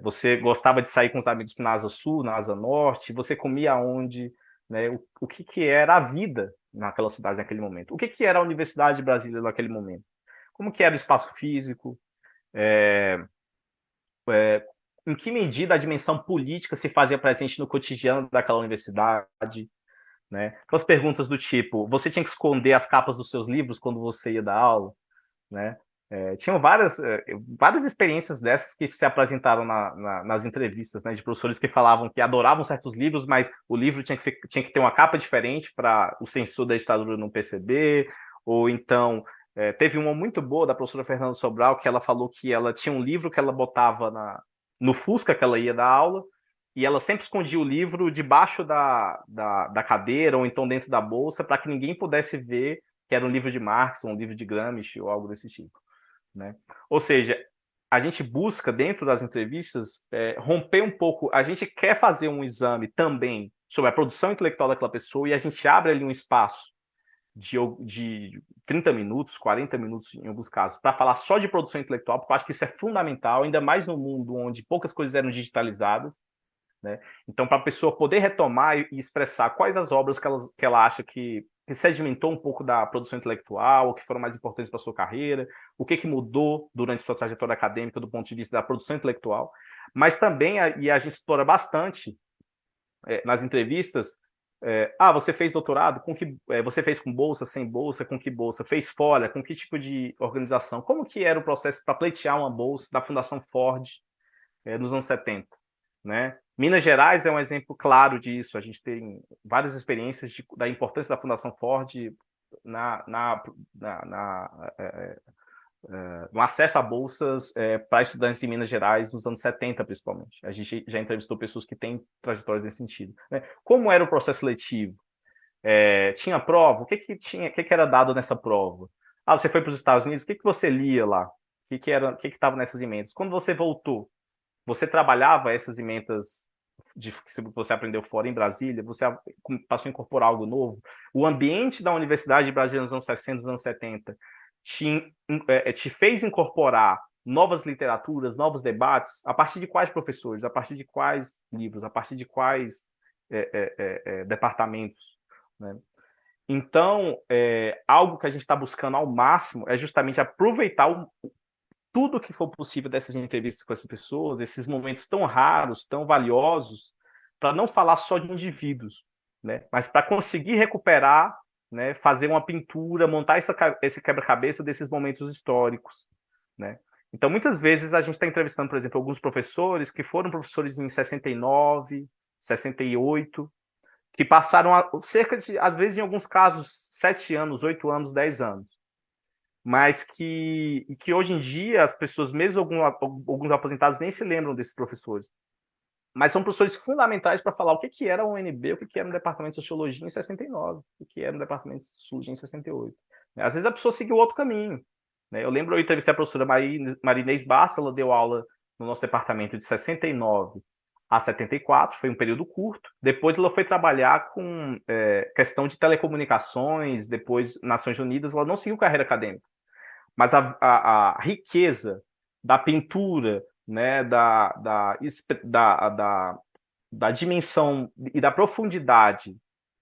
você gostava de sair com os amigos na Asa Sul, na Asa Norte? Você comia onde? Né? O que era a vida naquela cidade naquele momento? O que era a Universidade de Brasília naquele momento? Como que era o espaço físico? em que medida a dimensão política se fazia presente no cotidiano daquela universidade, né? Aquelas perguntas do tipo, você tinha que esconder as capas dos seus livros quando você ia dar aula, né? Tinham várias experiências dessas que se apresentaram nas entrevistas, né, de professores que falavam que adoravam certos livros, mas o livro tinha que ter uma capa diferente para o censor da ditadura não perceber, ou então teve uma muito boa da professora Fernanda Sobral, que ela falou que ela tinha um livro que ela botava no Fusca que ela ia dar aula, e ela sempre escondia o livro debaixo da cadeira, ou então dentro da bolsa, para que ninguém pudesse ver que era um livro de Marx, um livro de Gramsci, ou algo desse tipo, né? Ou seja, a gente busca, dentro das entrevistas, romper um pouco. A gente quer fazer um exame também sobre a produção intelectual daquela pessoa e a gente abre ali um espaço de 30 minutos, 40 minutos em alguns casos, para falar só de produção intelectual, porque eu acho que isso é fundamental, ainda mais no mundo onde poucas coisas eram digitalizadas, né? Então, para a pessoa poder retomar e expressar quais as obras que ela acha que sedimentou um pouco da produção intelectual, ou que foram mais importantes para a sua carreira, o que mudou durante sua trajetória acadêmica do ponto de vista da produção intelectual, mas também, e a gente explora bastante nas entrevistas, você fez doutorado? Você fez com bolsa, sem bolsa, com que bolsa? Fez folha? Com que tipo de organização? Como que era o processo para pleitear uma bolsa da Fundação Ford nos anos 70? Né? Minas Gerais é um exemplo claro disso. A gente tem várias experiências da importância da Fundação Ford no acesso a bolsas para estudantes de Minas Gerais nos anos 70, principalmente. A gente já entrevistou pessoas que têm trajetórias nesse sentido, né? Como era o processo seletivo? Tinha prova? O que era dado nessa prova? Você foi para os Estados Unidos, o que você lia lá? O que estava nessas emendas? Quando você voltou, você trabalhava essas emendas que você aprendeu fora em Brasília? Você passou a incorporar algo novo? O ambiente da Universidade de Brasília nos anos 60, nos anos 70, te fez incorporar novas literaturas, novos debates? A partir de quais professores? A partir de quais livros? A partir de quais departamentos? Né? Então, algo que a gente está buscando ao máximo é justamente aproveitar tudo que for possível dessas entrevistas com essas pessoas, esses momentos tão raros, tão valiosos, para não falar só de indivíduos, né? Mas para conseguir recuperar, né? Fazer uma pintura, montar esse quebra-cabeça desses momentos históricos, né? Então, muitas vezes a gente está entrevistando, por exemplo, alguns professores que foram professores em 69, 68, que passaram cerca de, às vezes, em alguns casos, 7 anos, 8 anos, 10 anos. Mas que hoje em dia as pessoas, mesmo alguns aposentados, nem se lembram desses professores. Mas são professores fundamentais para falar o que era o UNB, o que era um departamento de Sociologia em 69, o que era um departamento de Sociologia em 68. Às vezes a pessoa seguiu outro caminho, né? Eu lembro, eu entrevistei a professora Marinês Bassa, ela deu aula no nosso departamento de 69 a 74, foi um período curto. Depois ela foi trabalhar com questão de telecomunicações, depois Nações Unidas, ela não seguiu carreira acadêmica. Mas a riqueza da pintura, né, da dimensão e da profundidade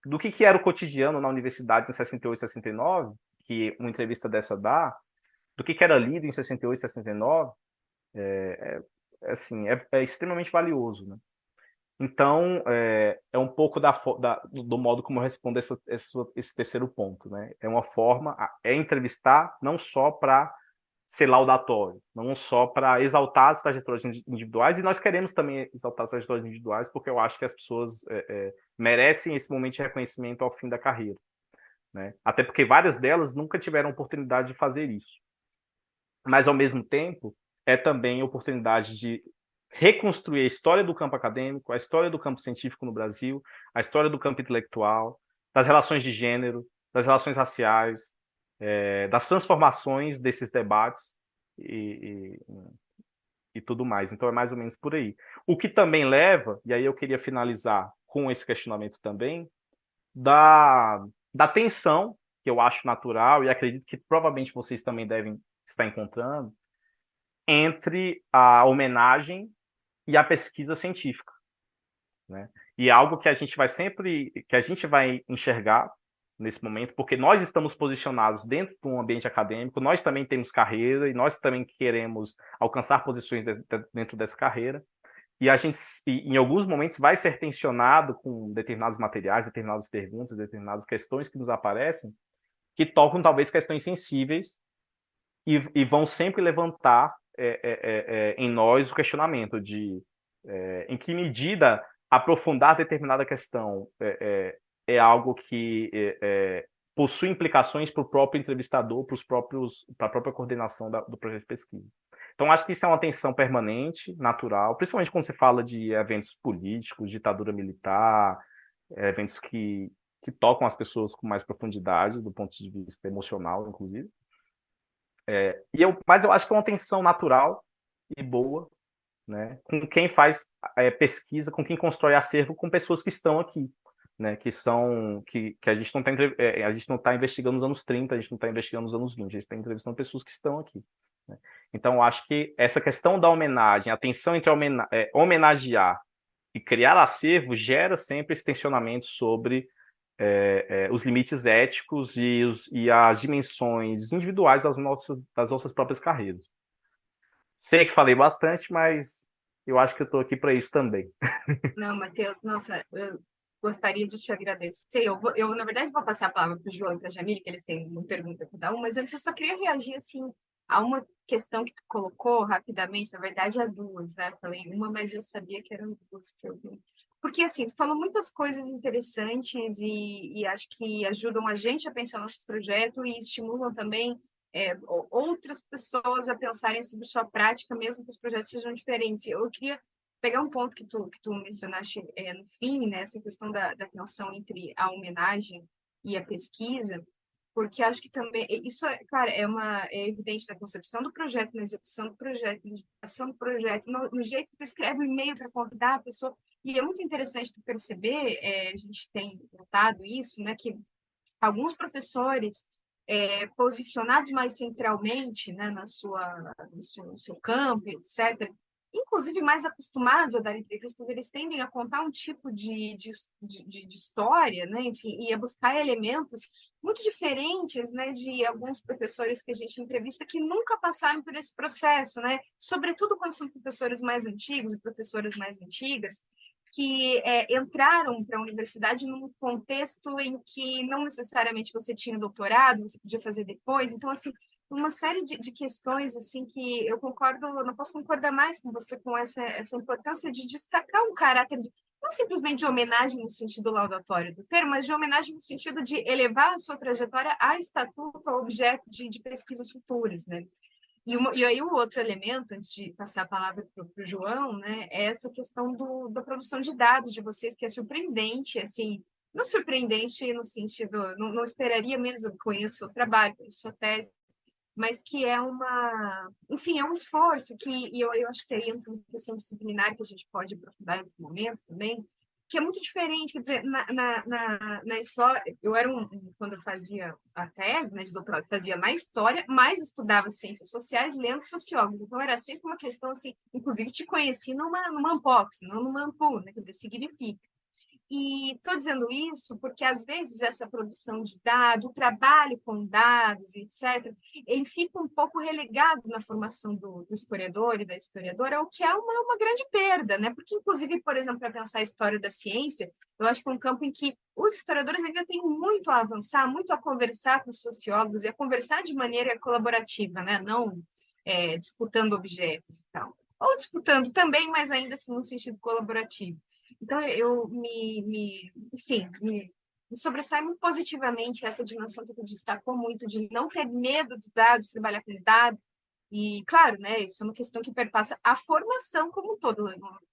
do que era o cotidiano na universidade em 68, 69, que uma entrevista dessa dá, do que era lido em 68, 69, assim, é extremamente valioso, né? Então, é um pouco do modo como eu respondo esse terceiro ponto, né? É uma forma, entrevistar não só para ser laudatório, não só para exaltar as trajetórias individuais, e nós queremos também exaltar as trajetórias individuais, porque eu acho que as pessoas merecem esse momento de reconhecimento ao fim da carreira, né? Até porque várias delas nunca tiveram oportunidade de fazer isso. Mas, ao mesmo tempo, é também a oportunidade de reconstruir a história do campo acadêmico, a história do campo científico no Brasil, a história do campo intelectual, das relações de gênero, das relações raciais, das transformações desses debates e tudo mais. Então é mais ou menos por aí. O que também leva, e aí eu queria finalizar com esse questionamento também, da tensão, que eu acho natural e acredito que provavelmente vocês também devem estar encontrando, entre a homenagem e a pesquisa científica, né? E é algo que a gente vai enxergar nesse momento, porque nós estamos posicionados dentro de um ambiente acadêmico, nós também temos carreira e nós também queremos alcançar posições dentro dessa carreira, e a gente, em alguns momentos, vai ser tensionado com determinados materiais, determinadas perguntas, determinadas questões que nos aparecem, que tocam talvez questões sensíveis e vão sempre levantar em nós o questionamento de em que medida aprofundar determinada questão é algo que possui implicações para o próprio entrevistador, para a própria coordenação do projeto de pesquisa. Então, acho que isso é uma tensão permanente, natural, principalmente quando se fala de eventos políticos, ditadura militar, eventos que tocam as pessoas com mais profundidade, do ponto de vista emocional, inclusive. Mas eu acho que é uma tensão natural e boa, né, com quem faz pesquisa, com quem constrói acervo, com pessoas que estão aqui, né, que a gente não está investigando nos anos 30, a gente não está investigando nos anos 20, a gente está entrevistando pessoas que estão aqui. Né? Então, eu acho que essa questão da homenagem, a tensão entre homenagear e criar acervo gera sempre esse tensionamento sobre os limites éticos e as dimensões individuais das nossas próprias carreiras. Sei que falei bastante, mas eu acho que eu estou aqui para isso também. Não, Matheus, nossa, eu gostaria de te agradecer. Na verdade, vou passar a palavra para o João e para a Jamile, que eles têm uma pergunta para cada um, mas antes eu só queria reagir assim, a uma questão que tu colocou rapidamente, na verdade, a duas, né? Falei uma, mas eu sabia que eram duas que eu vi. Porque, assim, tu falou muitas coisas interessantes e acho que ajudam a gente a pensar nosso projeto e estimulam também outras pessoas a pensarem sobre sua prática, mesmo que os projetos sejam diferentes. Eu queria pegar um ponto que tu mencionaste no fim, né, essa questão da tensão entre a homenagem e a pesquisa, porque acho que também, isso, claro, é evidente na concepção do projeto, na execução do projeto, na divulgação do projeto, no jeito que tu escreve o e-mail para convidar a pessoa, e é muito interessante tu perceber, a gente tem notado isso, né, que alguns professores posicionados mais centralmente, né, no seu campo, etc., inclusive mais acostumados a dar entrevistas, eles tendem a contar um tipo de história, né, enfim, e a buscar elementos muito diferentes, né, de alguns professores que a gente entrevista que nunca passaram por esse processo, né, sobretudo quando são professores mais antigos e professoras mais antigas, que entraram para a universidade num contexto em que não necessariamente você tinha doutorado, você podia fazer depois. Então, assim, uma série de questões assim que eu concordo, não posso concordar mais com você com essa importância de destacar um caráter não simplesmente de homenagem no sentido laudatório do termo, mas de homenagem no sentido de elevar a sua trajetória a estatuto, a objeto de pesquisas futuras, né? E aí o outro elemento, antes de passar a palavra para o João, né, é essa questão da produção de dados de vocês, que é surpreendente, assim, não surpreendente no sentido, não esperaria menos, eu conheço o trabalho, conheço a tese, mas que é enfim, é um esforço e eu acho que aí entra uma questão disciplinar que a gente pode aprofundar em outro momento também, que é muito diferente, quer dizer, na história, quando eu fazia a tese, né, de doutorado, fazia na história, mas estudava ciências sociais lendo sociólogos, então era sempre uma questão assim, inclusive te conheci numa Unbox, não numa Ampul, né, quer dizer, significa. E estou dizendo isso porque, às vezes, essa produção de dados, o trabalho com dados, etc., ele fica um pouco relegado na formação do historiador e da historiadora, o que é uma grande perda, né? Porque, inclusive, por exemplo, para pensar a história da ciência, eu acho que é um campo em que os historiadores ainda têm muito a avançar, muito a conversar com os sociólogos e a conversar de maneira colaborativa, né? Não disputando objetos e tal. Ou disputando também, mas ainda assim no sentido colaborativo. Então, enfim, me sobressai muito positivamente essa dimensão que tu destacou muito, de não ter medo de dados, trabalhar com dados. E, claro, né, isso é uma questão que perpassa a formação como um todo.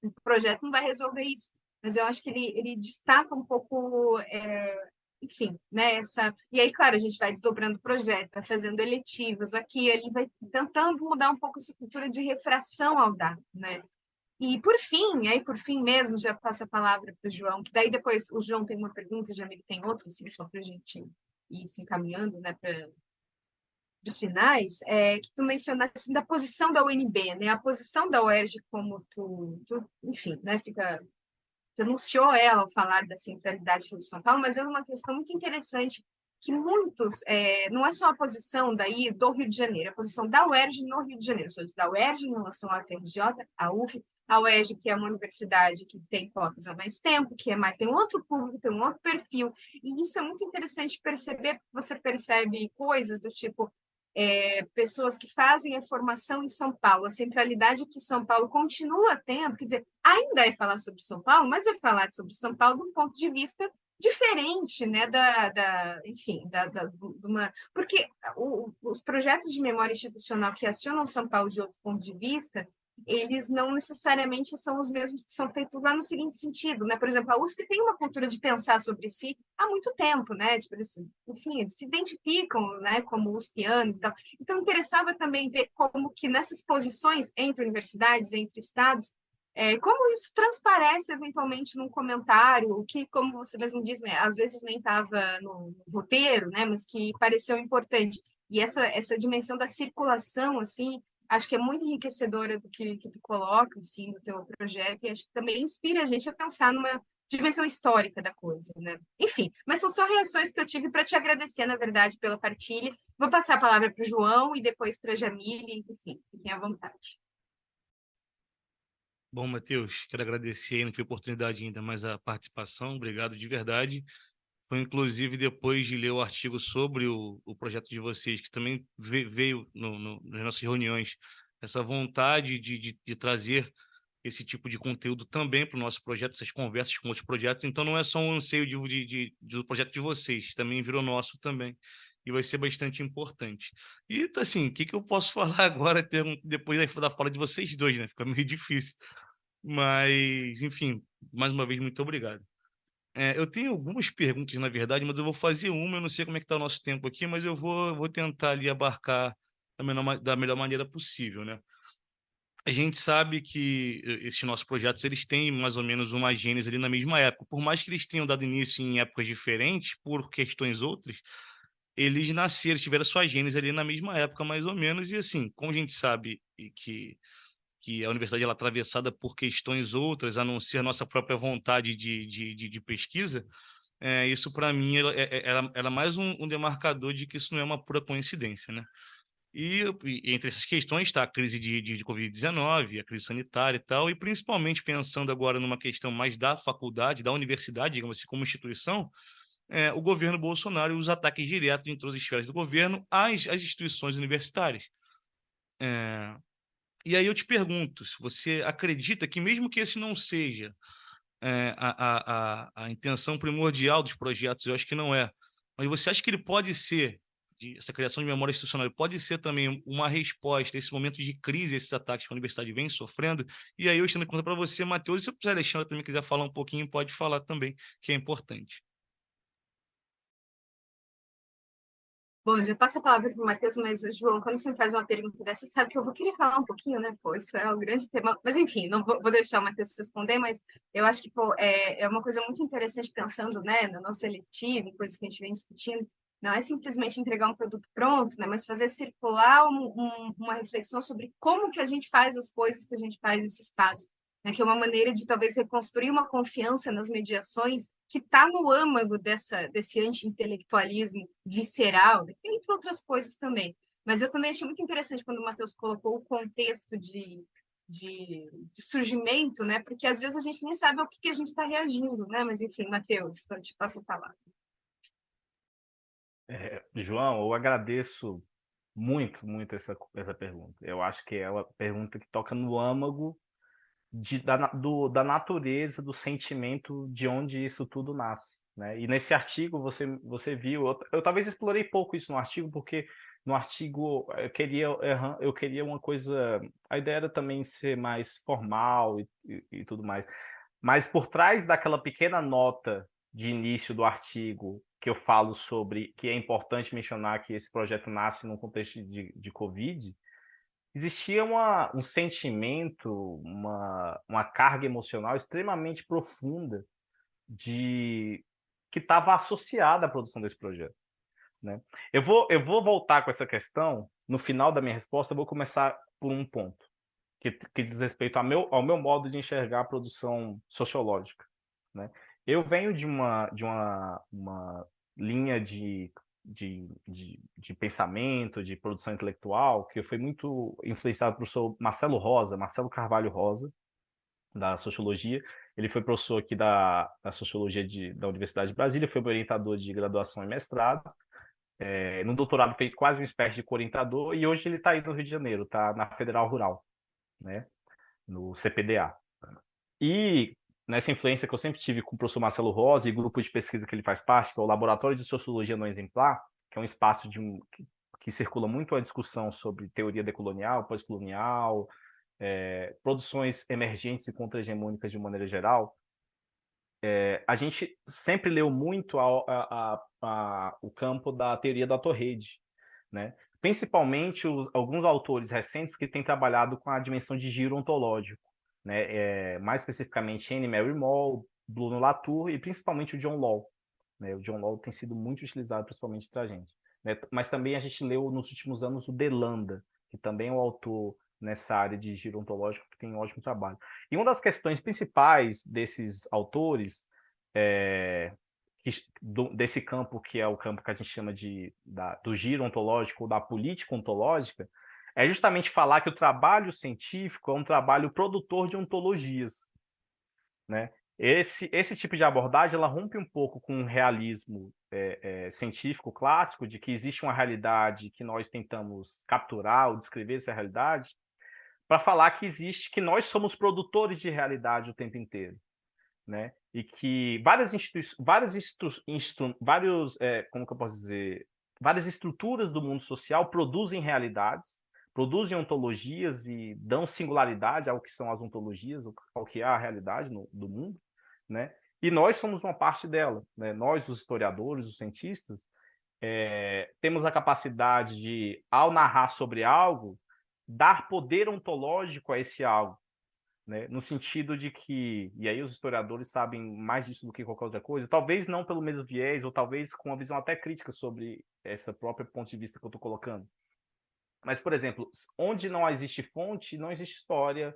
O projeto não vai resolver isso, mas eu acho que ele destaca um pouco, enfim, né, E aí, claro, a gente vai desdobrando o projeto, vai fazendo eletivas aqui, ele vai tentando mudar um pouco essa cultura de refração ao dado, né? E por fim mesmo, já passo a palavra para o João, que daí depois o João tem uma pergunta, já me tem outra, assim, só para a gente ir se encaminhando, né, para os finais, que tu mencionaste assim, da posição da UNB, né, a posição da UERJ como enfim, né, tu anunciou ela ao falar da centralidade do Rio de São Paulo, mas é uma questão muito interessante que muitos, não é só a posição daí do Rio de Janeiro, a posição da UERJ no Rio de Janeiro, ou seja, da UERJ em relação à FRJ, à UF, A UERJ, que é uma universidade que tem cotas há mais tempo, que é mais, tem um outro público, tem um outro perfil. E isso é muito interessante perceber, você percebe coisas do tipo, pessoas que fazem a formação em São Paulo, a centralidade que São Paulo continua tendo, quer dizer, ainda é falar sobre São Paulo, mas é falar sobre São Paulo de um ponto de vista diferente, né, enfim, de uma... Porque os projetos de memória institucional que acionam São Paulo de outro ponto de vista, eles não necessariamente são os mesmos que são feitos lá no seguinte sentido, né? Por exemplo, a USP tem uma cultura de pensar sobre si há muito tempo, né? Tipo, enfim, eles se identificam, né, como USPianos e tal. Então, interessava também ver como que nessas posições entre universidades, entre estados, como isso transparece eventualmente num comentário, o que, como você mesmo diz, né, às vezes nem estava no roteiro, né, mas que pareceu importante. E essa dimensão da circulação, assim, acho que é muito enriquecedora do que tu coloca, assim, no teu projeto, e acho que também inspira a gente a pensar numa dimensão histórica da coisa, né? Enfim, mas são só reações que eu tive para te agradecer, na verdade, pela partilha. Vou passar a palavra para o João e depois para a Jamile, enfim, fiquem à vontade. Bom, Matheus, quero agradecer, não tive oportunidade ainda, mas a participação, obrigado de verdade. Foi inclusive depois de ler o artigo sobre o projeto de vocês, que também veio nas nossas reuniões, essa vontade de trazer esse tipo de conteúdo também para o nosso projeto, essas conversas com outros projetos. Então, não é só um anseio do projeto de vocês, também virou nosso também. E vai ser bastante importante. E, assim, o que eu posso falar agora, depois da fala de vocês dois, né? Fica meio difícil. Mas, enfim, mais uma vez, muito obrigado. Eu tenho algumas perguntas, na verdade, mas eu vou fazer uma. Eu não sei como é que está o nosso tempo aqui, mas eu vou tentar ali abarcar da melhor maneira possível, né? A gente sabe que esses nossos projetos eles têm mais ou menos uma gênese ali na mesma época. Por mais que eles tenham dado início em épocas diferentes, por questões outras, eles nasceram, tiveram sua gênese ali na mesma época, mais ou menos. E assim, como a gente sabe que a universidade ela é atravessada por questões outras, a não ser a nossa própria vontade de pesquisa, isso para mim era mais um demarcador de que isso não é uma pura coincidência, né? E entre essas questões está a crise de Covid-19, a crise sanitária e tal, e principalmente pensando agora numa questão mais da faculdade, da universidade, digamos assim, como instituição, o governo Bolsonaro e os ataques diretos em todas as esferas do governo às instituições universitárias. E aí eu te pergunto, se você acredita que mesmo que esse não seja a intenção primordial dos projetos, eu acho que não é, mas você acha que ele pode ser, essa criação de memória institucional, pode ser também uma resposta a esse momento de crise, esses ataques que a universidade vem sofrendo? E aí eu estendo a pergunta para você, Matheus, e se a Alexandra também quiser falar um pouquinho, pode falar também, que é importante. Bom, já passo a palavra para o Matheus, mas, João, quando você me faz uma pergunta dessa, você sabe que eu vou querer falar um pouquinho, né? Pô, isso é um grande tema. Mas, enfim, não vou deixar o Matheus responder, mas eu acho que, pô, é uma coisa muito interessante pensando, né, no nosso seletivo, coisas que a gente vem discutindo. Não é simplesmente entregar um produto pronto, né, mas fazer circular uma reflexão sobre como que a gente faz as coisas que a gente faz nesse espaço, né, que é uma maneira de talvez reconstruir uma confiança nas mediações que está no âmago desse anti-intelectualismo visceral, entre outras coisas também. Mas eu também achei muito interessante quando o Matheus colocou o contexto de surgimento, né? Porque às vezes a gente nem sabe ao que a gente está reagindo, né? Mas enfim, Matheus, eu te passo a palavra. João, eu agradeço muito essa pergunta. Eu acho que é uma pergunta que toca no âmago da natureza, do sentimento de onde isso tudo nasce, né? E nesse artigo você viu, eu talvez explorei pouco isso no artigo, porque no artigo eu queria uma coisa, a ideia era também ser mais formal e tudo mais. Mas por trás daquela pequena nota de início do artigo que eu falo sobre que é importante mencionar que esse projeto nasce num contexto de Covid, existia um sentimento, uma carga emocional extremamente profunda de que estava associada à produção desse projeto, né? Eu vou voltar com essa questão no final da minha resposta. Eu vou começar por um ponto que diz respeito ao meu modo de enxergar a produção sociológica, né? Eu venho de uma linha de pensamento, de produção intelectual, que foi muito influenciado pelo professor Marcelo Carvalho Rosa, da sociologia. Ele foi professor aqui da sociologia da Universidade de Brasília, foi meu orientador de graduação e mestrado. No doutorado fez quase uma espécie de co-orientador, e hoje ele está aí no Rio de Janeiro, está na Federal Rural, né, no CPDA. E nessa influência que eu sempre tive com o professor Marcelo Rosa e grupo de pesquisa que ele faz parte, que é o Laboratório de Sociologia Não Exemplar, que é um espaço que circula muito a discussão sobre teoria decolonial, pós-colonial, produções emergentes e contra-hegemônicas de uma maneira geral. A gente sempre leu muito o campo da teoria da torrede, né? Principalmente alguns autores recentes que têm trabalhado com a dimensão de giro ontológico, né? Mais especificamente Anne Mary Moll, Bruno Latour e principalmente o John Law, né? O John Law tem sido muito utilizado principalmente para a gente, né? Mas também a gente leu nos últimos anos o Delanda, que também é um autor nessa área de giro ontológico que tem um ótimo trabalho. E uma das questões principais desses autores, desse campo que é o campo que a gente chama do giro ontológico ou da política ontológica, é justamente falar que o trabalho científico é um trabalho produtor de ontologias, né? Esse tipo de abordagem ela rompe um pouco com o realismo científico clássico, de que existe uma realidade que nós tentamos capturar ou descrever essa realidade, para falar que nós somos produtores de realidade o tempo inteiro, né? E que várias estruturas do mundo social produzem realidades, produzem ontologias e dão singularidade ao que são as ontologias, ao que é a realidade do mundo, né? E nós somos uma parte dela, né? Nós, os historiadores, os cientistas, temos a capacidade de, ao narrar sobre algo, dar poder ontológico a esse algo, né? No sentido de que, e aí os historiadores sabem mais disso do que qualquer outra coisa, talvez não pelo mesmo viés, ou talvez com uma visão até crítica sobre essa própria ponto de vista que eu estou colocando. Mas, por exemplo, onde não existe fonte, não existe história.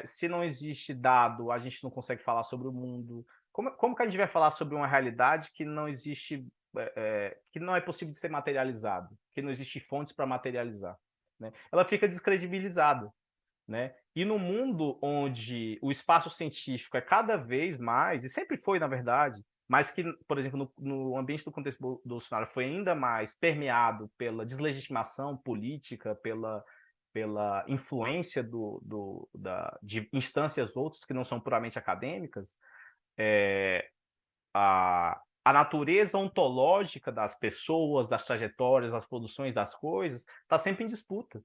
Se não existe dado, a gente não consegue falar sobre o mundo. Como que a gente vai falar sobre uma realidade que não existe, que não é possível de ser materializado, que não existe fontes para materializar, né? Ela fica descredibilizada, né? E no mundo onde o espaço científico é cada vez mais, e sempre foi, na verdade, mas que, por exemplo, no ambiente do contexto Bolsonaro foi ainda mais permeado pela deslegitimação política, pela influência de instâncias outras que não são puramente acadêmicas, a natureza ontológica das pessoas, das trajetórias, das produções, das coisas, está sempre em disputa,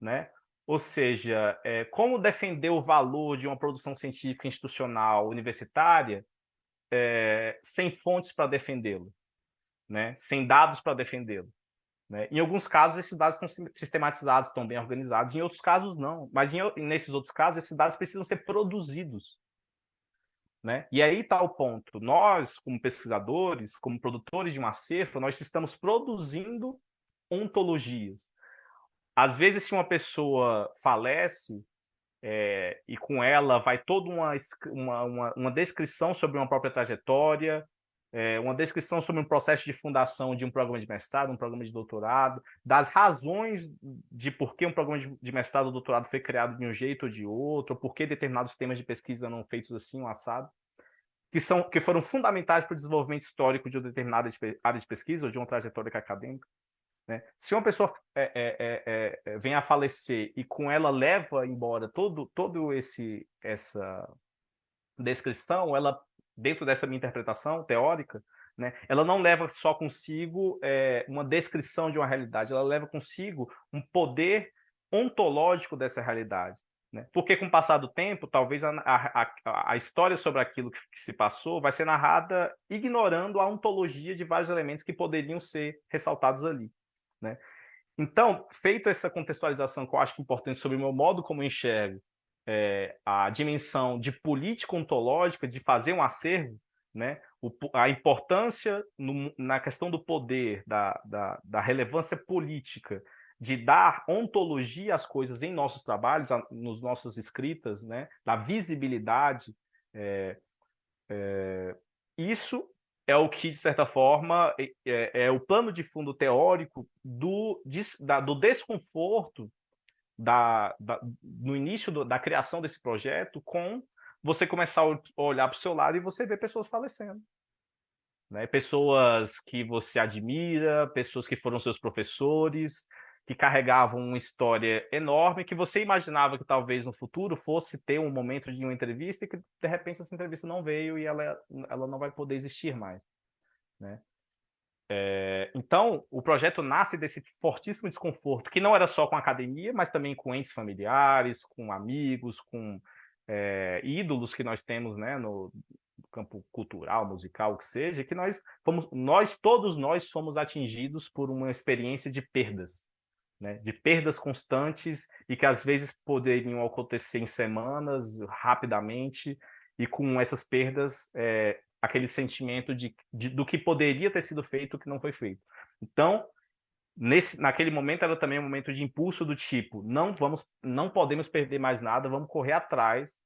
né? Ou seja, como defender o valor de uma produção científica institucional universitária sem fontes para defendê-lo, né? Sem dados para defendê-lo, né? Em alguns casos, esses dados estão sistematizados, estão bem organizados, em outros casos, não. Mas nesses outros casos, esses dados precisam ser produzidos, né? E aí está o ponto. Nós, como pesquisadores, como produtores de uma cefa, nós estamos produzindo ontologias. Às vezes, se uma pessoa falece, e com ela vai toda uma descrição sobre uma própria trajetória, uma descrição sobre um processo de fundação de um programa de mestrado, um programa de doutorado, das razões de por que um programa de mestrado ou doutorado foi criado de um jeito ou de outro, por que determinados temas de pesquisa não feitos assim, um assado, que foram fundamentais para o desenvolvimento histórico de uma determinada área de pesquisa ou de uma trajetória acadêmica, né? Se uma pessoa vem a falecer e com ela leva embora todo essa descrição, ela, dentro dessa minha interpretação teórica, né, ela não leva só consigo uma descrição de uma realidade, ela leva consigo um poder ontológico dessa realidade, né? Porque com o passar do tempo, talvez a história sobre aquilo que se passou vai ser narrada ignorando a ontologia de vários elementos que poderiam ser ressaltados ali, né? Então, feito essa contextualização que eu acho importante sobre o meu modo como eu enxergo a dimensão de política ontológica, de fazer um acervo, né? A importância na questão do poder, da relevância política, de dar ontologia às coisas em nossos trabalhos, nos nossas escritas, né? Da visibilidade. Isso é o que, de certa forma, é o plano de fundo teórico do desconforto no início da criação desse projeto, com você começar a olhar para o seu lado e você ver pessoas falecendo. Né? Pessoas que você admira, pessoas que foram seus professores, que carregavam uma história enorme, que você imaginava que talvez no futuro fosse ter um momento de uma entrevista e que, de repente, essa entrevista não veio e ela não vai poder existir mais. Né? Então, o projeto nasce desse fortíssimo desconforto, que não era só com a academia, mas também com entes familiares, com amigos, com ídolos que nós temos, né, no campo cultural, musical, o que seja, que todos nós somos atingidos por uma experiência de perdas, né, de perdas constantes e que às vezes poderiam acontecer em semanas, rapidamente, e com essas perdas, aquele sentimento do que poderia ter sido feito, que não foi feito. Então, naquele momento era também um momento de impulso do tipo, não podemos perder mais nada, vamos correr atrás,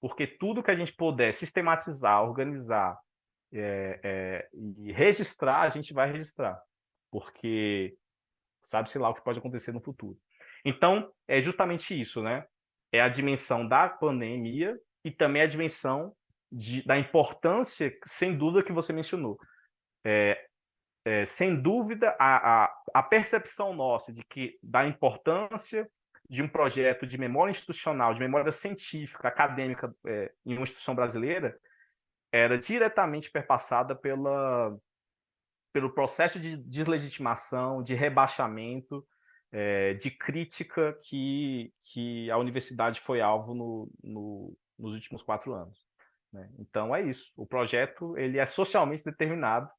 porque tudo que a gente puder sistematizar, organizar e registrar, a gente vai registrar, porque sabe-se lá o que pode acontecer no futuro. Então, é justamente isso, né? É a dimensão da pandemia e também a dimensão da importância, sem dúvida, que você mencionou. Sem dúvida, a percepção nossa da importância de um projeto de memória institucional, de memória científica, acadêmica, em uma instituição brasileira, era diretamente perpassada pelo processo de deslegitimação, de rebaixamento, de crítica que a universidade foi alvo nos últimos 4 anos. Né? Então, é isso. O projeto ele é socialmente determinado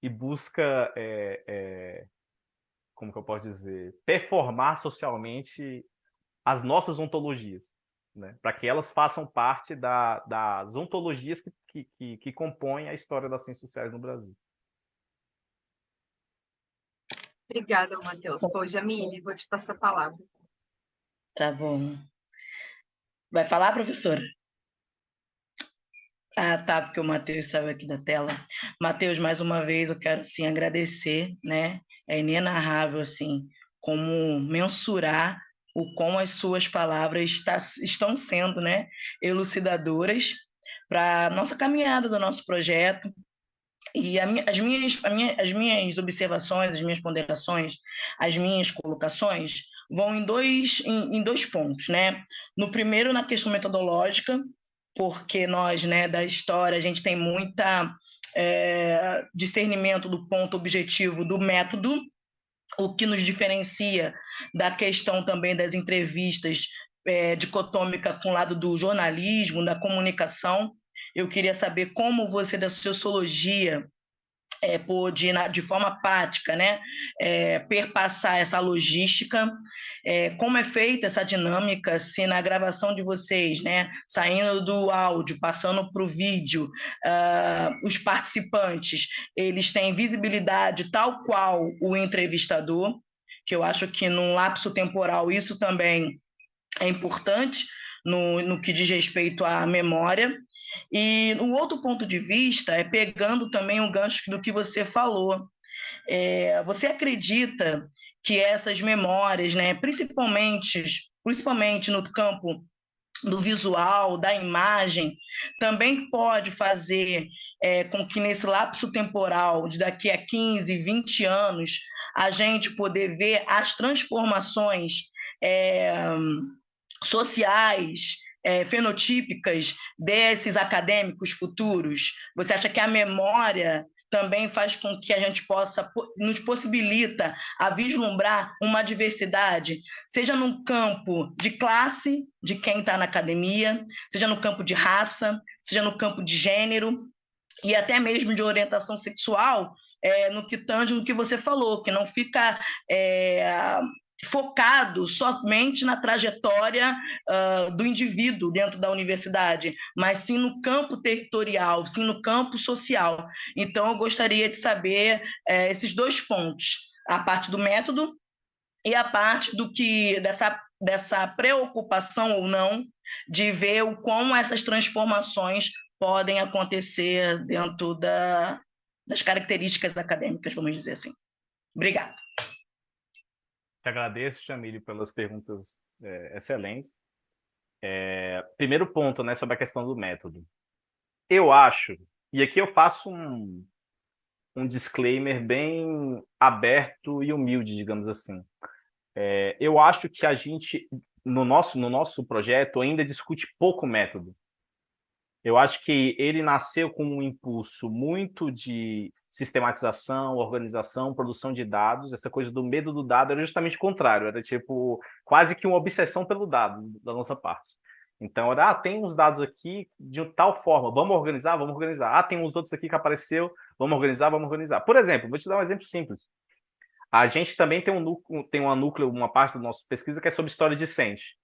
e busca, como que eu posso dizer, performar socialmente as nossas ontologias, né? Para que elas façam parte das ontologias que compõem a história das ciências sociais no Brasil. Obrigada, Matheus. Pô, Jamile, vou te passar a palavra. Tá bom. Vai falar, professora? Ah, tá, porque o Matheus saiu aqui da tela. Matheus, mais uma vez eu quero, assim, agradecer, né? É inenarrável, assim, como mensurar o como as suas palavras estão sendo, né, elucidadoras para a nossa caminhada do nosso projeto. E as minhas observações, as minhas ponderações, as minhas colocações vão em dois pontos, né? No primeiro, na questão metodológica, porque nós, né, da história, a gente tem muita discernimento do ponto objetivo do método, o que nos diferencia da questão também das entrevistas dicotômica com o lado do jornalismo, da comunicação. Eu queria saber como você, da sociologia, pôde, de forma prática, né, perpassar essa logística, como é feita essa dinâmica, se na gravação de vocês, né, saindo do áudio, passando para o vídeo, os participantes, eles têm visibilidade tal qual o entrevistador, que eu acho que num lapso temporal isso também é importante no que diz respeito à memória. E o outro ponto de vista é pegando também um gancho do que você falou. Você acredita que essas memórias, né, principalmente no campo do visual, da imagem, também pode fazer com que nesse lapso temporal de daqui a 15, 20 anos, a gente poder ver as transformações sociais, fenotípicas desses acadêmicos futuros? Você acha que a memória também faz com que a gente nos possibilita a vislumbrar uma diversidade, seja no campo de classe, de quem está na academia, seja no campo de raça, seja no campo de gênero, e até mesmo de orientação sexual, no que tange no que você falou, que não fica focado somente na trajetória do indivíduo dentro da universidade, mas sim no campo territorial, sim no campo social. Então, eu gostaria de saber esses dois pontos, a parte do método e a parte dessa preocupação ou não de ver como essas transformações podem acontecer dentro das características acadêmicas, vamos dizer assim. Obrigada. Te agradeço, Jamílio, pelas perguntas excelentes. Primeiro ponto, né, sobre a questão do método. Eu acho, e aqui eu faço um disclaimer bem aberto e humilde, digamos assim. Eu acho que a gente, no nosso projeto, ainda discute pouco método. Eu acho que ele nasceu com um impulso muito de sistematização, organização, produção de dados. Essa coisa do medo do dado era justamente o contrário, era tipo quase que uma obsessão pelo dado da nossa parte. Então era, tem uns dados aqui de tal forma, vamos organizar, vamos organizar. Ah, tem uns outros aqui que apareceu, vamos organizar, vamos organizar. Por exemplo, vou te dar um exemplo simples. A gente também tem uma parte da nossa pesquisa que é sobre história discente.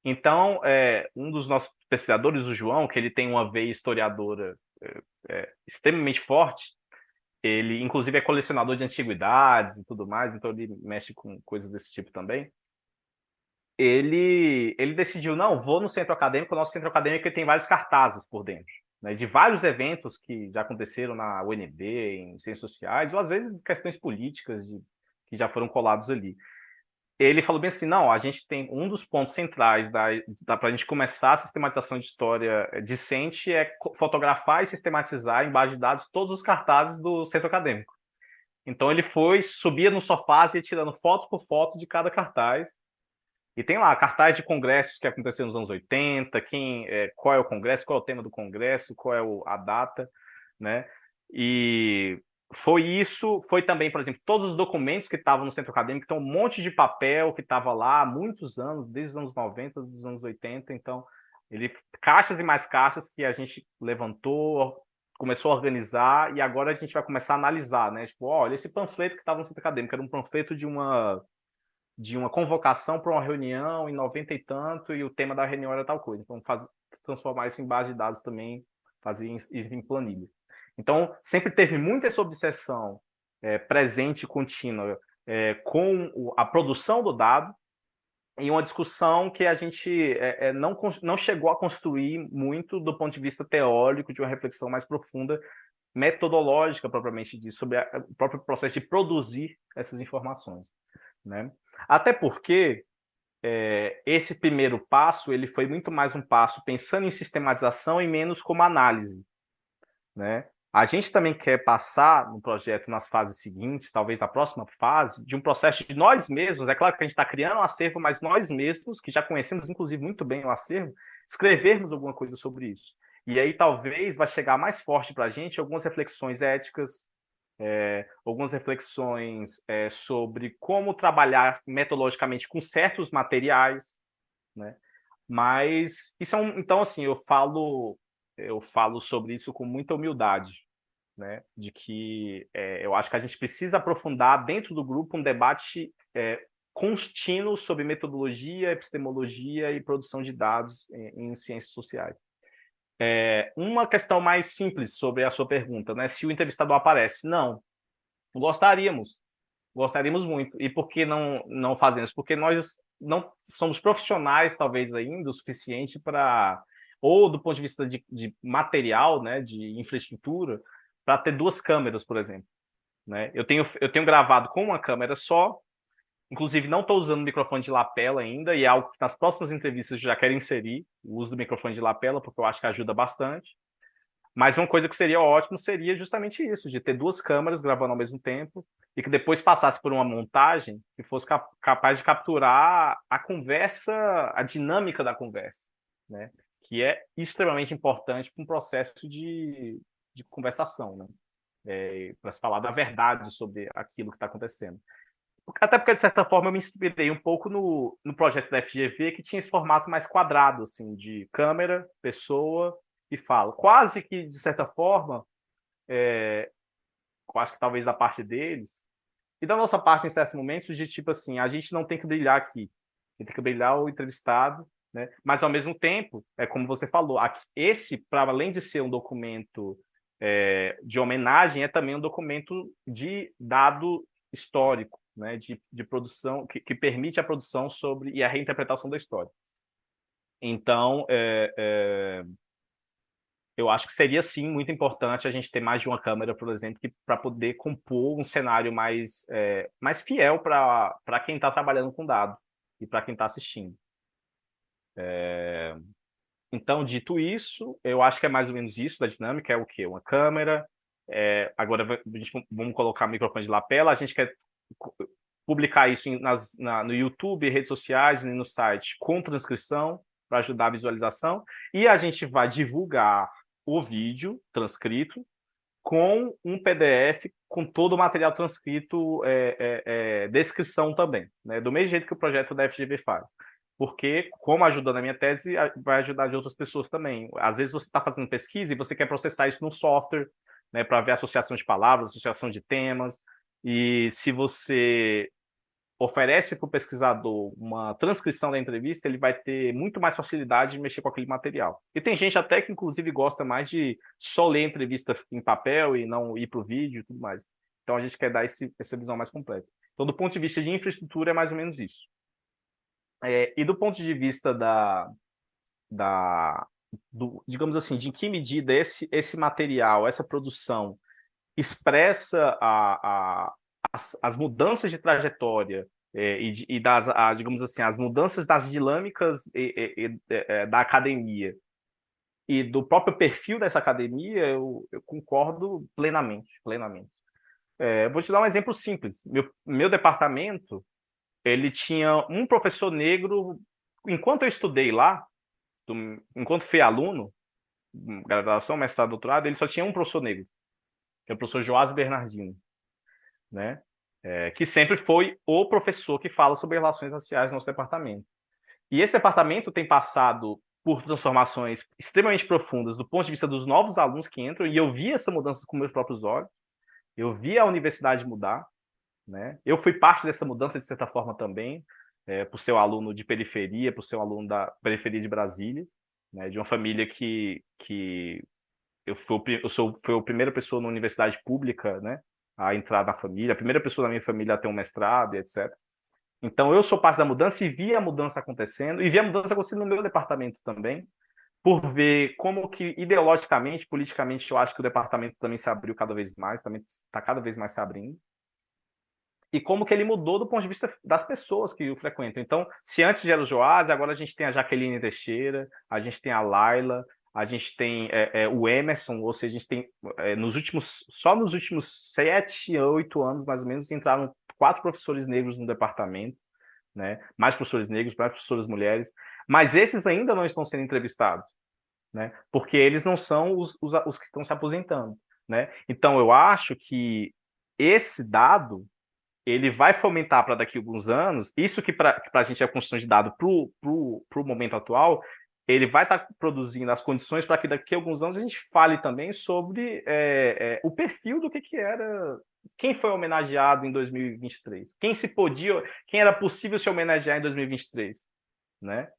Então, um dos nossos pesquisadores, o João, que ele tem uma veia historiadora extremamente forte, ele, inclusive, é colecionador de antiguidades e tudo mais, então ele mexe com coisas desse tipo também. Ele decidiu, não, vou no centro acadêmico, o nosso centro acadêmico tem vários cartazes por dentro, né, de vários eventos que já aconteceram na UNB, em ciências sociais, ou às vezes questões políticas que já foram colados ali. Ele falou bem assim, não, a gente tem um dos pontos centrais para a gente começar a sistematização de história discente é fotografar e sistematizar em base de dados todos os cartazes do centro acadêmico. Então ele subia no sofá e ia tirando foto por foto de cada cartaz. E tem lá cartaz de congressos que aconteceram nos anos 80, qual é o congresso, qual é o tema do congresso, qual é a data, né? E foi também, por exemplo, todos os documentos que estavam no centro acadêmico, então um monte de papel que estava lá há muitos anos, desde os anos 90, dos anos 80, então caixas e mais caixas que a gente levantou, começou a organizar e agora a gente vai começar a analisar, né? Tipo, olha, esse panfleto que estava no centro acadêmico era um panfleto de uma convocação para uma reunião em 90 e tanto, e o tema da reunião era tal coisa. Então, transformar isso em base de dados também, fazer isso em planilha. Então, sempre teve muita essa obsessão presente e contínua com a produção do dado, e uma discussão que a gente não chegou a construir muito do ponto de vista teórico, de uma reflexão mais profunda, metodológica, propriamente disso, sobre o próprio processo de produzir essas informações, né? Até porque esse primeiro passo ele foi muito mais um passo pensando em sistematização e menos como análise, né? A gente também quer passar no projeto nas fases seguintes, talvez na próxima fase, de um processo de nós mesmos. É claro que a gente está criando um acervo, mas nós mesmos, que já conhecemos inclusive muito bem o acervo, escrevermos alguma coisa sobre isso. E aí talvez vai chegar mais forte para a gente algumas reflexões éticas, algumas reflexões sobre como trabalhar metodologicamente com certos materiais, né? Mas isso então assim, eu falo sobre isso com muita humildade, né? De que eu acho que a gente precisa aprofundar dentro do grupo um debate contínuo sobre metodologia, epistemologia e produção de dados em ciências sociais. Uma questão mais simples sobre a sua pergunta, né? Se o entrevistador aparece, não. Gostaríamos muito. E por que não fazemos? Porque nós não somos profissionais, talvez, ainda o suficiente para, ou do ponto de vista de material, né, de infraestrutura, para ter duas câmeras, por exemplo, né? Eu tenho gravado com uma câmera só, inclusive não estou usando o microfone de lapela ainda, e é algo que nas próximas entrevistas eu já quero inserir, o uso do microfone de lapela, porque eu acho que ajuda bastante. Mas uma coisa que seria ótimo seria justamente isso, de ter duas câmeras gravando ao mesmo tempo e que depois passasse por uma montagem que fosse capaz de capturar a conversa, a dinâmica da conversa, né? Que é extremamente importante para um processo de conversação, né? Para se falar da verdade sobre aquilo que está acontecendo. Até porque, de certa forma, eu me inspirei um pouco no projeto da FGV, que tinha esse formato mais quadrado, assim, de câmera, pessoa e fala. Quase que, de certa forma, eu acho que talvez da parte deles, e da nossa parte em certos momentos, de tipo assim, a gente não tem que brilhar aqui, tem que brilhar o entrevistado, né? Mas, ao mesmo tempo, como você falou, esse, para além de ser um documento de homenagem, é também um documento de dado histórico, né, de produção, que permite a produção sobre e a reinterpretação da história. Então, eu acho que seria, sim, muito importante a gente ter mais de uma câmera, por exemplo, para poder compor um cenário mais fiel para quem está trabalhando com dado e para quem está assistindo. Então, dito isso, eu acho que é mais ou menos isso da dinâmica, é o quê? Uma câmera, agora vamos colocar o microfone de lapela, a gente quer publicar isso no YouTube, redes sociais e no site com transcrição para ajudar a visualização, e a gente vai divulgar o vídeo transcrito com um PDF com todo o material transcrito, descrição também, né? Do mesmo jeito que o projeto da FGV faz. Porque, como ajudou na minha tese, vai ajudar de outras pessoas também. Às vezes você está fazendo pesquisa e você quer processar isso num software, né, para ver associação de palavras, associação de temas, e se você oferece para o pesquisador uma transcrição da entrevista, ele vai ter muito mais facilidade de mexer com aquele material. E tem gente até que, inclusive, gosta mais de só ler a entrevista em papel e não ir para o vídeo e tudo mais. Então, a gente quer dar essa visão mais completa. Então, do ponto de vista de infraestrutura, é mais ou menos isso. E do ponto de vista digamos assim, de em que medida esse material, essa produção, expressa as mudanças de trajetória digamos assim, as mudanças das dinâmicas da academia e do próprio perfil dessa academia, eu concordo plenamente. Vou te dar um exemplo simples. Meu departamento, ele tinha um professor negro, enquanto eu estudei lá, enquanto fui aluno, graduação, mestrado, doutorado, ele só tinha um professor negro, que é o professor Joás Bernardino, né? Que sempre foi o professor que fala sobre relações raciais no nosso departamento. E esse departamento tem passado por transformações extremamente profundas do ponto de vista dos novos alunos que entram, e eu vi essa mudança com meus próprios olhos, eu vi a universidade mudar, né? Eu fui parte dessa mudança, de certa forma, também, por ser um aluno de periferia, por ser um aluno da periferia de Brasília, né? De uma família que fui a primeira pessoa na universidade pública, né, a entrar na família, a primeira pessoa da minha família a ter um mestrado, etc. Então, eu sou parte da mudança e vi a mudança acontecendo, e vi a mudança acontecendo no meu departamento também, por ver como que, ideologicamente, politicamente, eu acho que o departamento também se abriu cada vez mais, também está cada vez mais se abrindo, e como que ele mudou do ponto de vista das pessoas que o frequentam. Então, se antes era o Joás, agora a gente tem a Jaqueline Teixeira, a gente tem a Laila, a gente tem o Emerson, ou seja, a gente tem, só nos últimos 7, 8 anos, mais ou menos, entraram 4 professores negros no departamento, né? Mais professores negros, mais professoras mulheres, mas esses ainda não estão sendo entrevistados, né? Porque eles não são os que estão se aposentando, né? Então, eu acho que esse dado ele vai fomentar para daqui a alguns anos, isso que para a gente é a construção de dado para o momento atual, ele vai estar produzindo as condições para que daqui a alguns anos a gente fale também sobre o perfil do que era, quem foi homenageado em 2023, quem era possível se homenagear em 2023, né?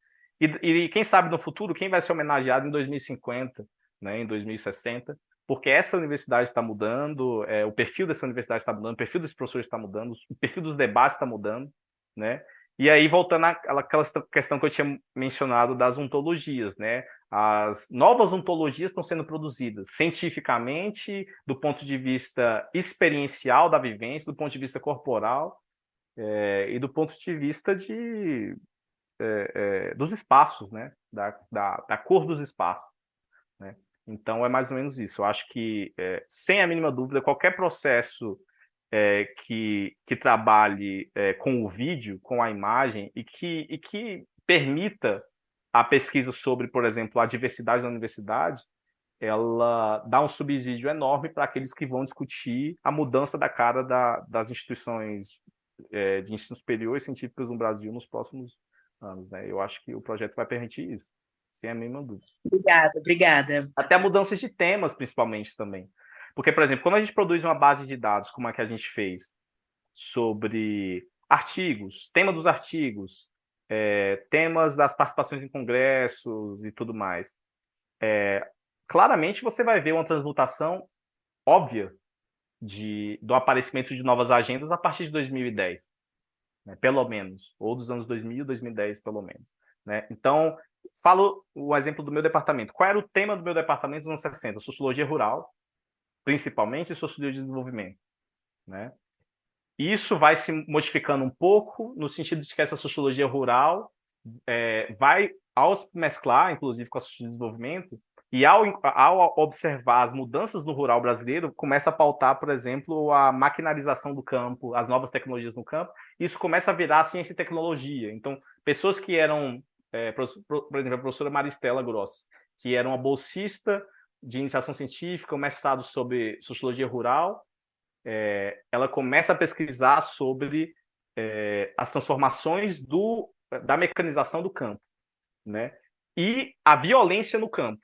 E quem sabe no futuro, quem vai ser homenageado em 2050, né, em 2060, porque essa universidade está mudando, o perfil dessa universidade está mudando, o perfil dos professores está mudando, o perfil dos debates está mudando, né? E aí, voltando àquela questão que eu tinha mencionado das ontologias, né? As novas ontologias estão sendo produzidas cientificamente, do ponto de vista experiencial da vivência, do ponto de vista corporal, e do ponto de vista dos espaços, né? Da cor dos espaços, né? Então, é mais ou menos isso. Eu acho que, sem a mínima dúvida, qualquer processo que trabalhe com o vídeo, com a imagem, e que permita a pesquisa sobre, por exemplo, a diversidade da universidade, ela dá um subsídio enorme para aqueles que vão discutir a mudança da cara das instituições de ensino superior e científicas no Brasil nos próximos anos, né? Eu acho que o projeto vai permitir isso, sem a mínima dúvida. Obrigada. Até mudanças de temas, principalmente, também. Porque, por exemplo, quando a gente produz uma base de dados, como a que a gente fez, sobre artigos, tema dos artigos, temas das participações em congressos e tudo mais, claramente você vai ver uma transmutação óbvia do aparecimento de novas agendas a partir de 2010, né, pelo menos, ou dos anos 2000 e 2010, pelo menos, né? Então, falo o exemplo do meu departamento. Qual era o tema do meu departamento nos anos 60? Sociologia rural, principalmente, e sociologia de desenvolvimento, né? Isso vai se modificando um pouco, no sentido de que essa sociologia rural vai, ao se mesclar, inclusive, com a sociologia de desenvolvimento, e ao observar as mudanças no rural brasileiro, começa a pautar, por exemplo, a maquinarização do campo, as novas tecnologias no campo, isso começa a virar ciência e tecnologia. Então, pessoas que eram, por exemplo, a professora Maristela Gross, que era uma bolsista de iniciação científica, um mestrado sobre sociologia rural, ela começa a pesquisar sobre as transformações da mecanização do campo, né? E a violência no campo,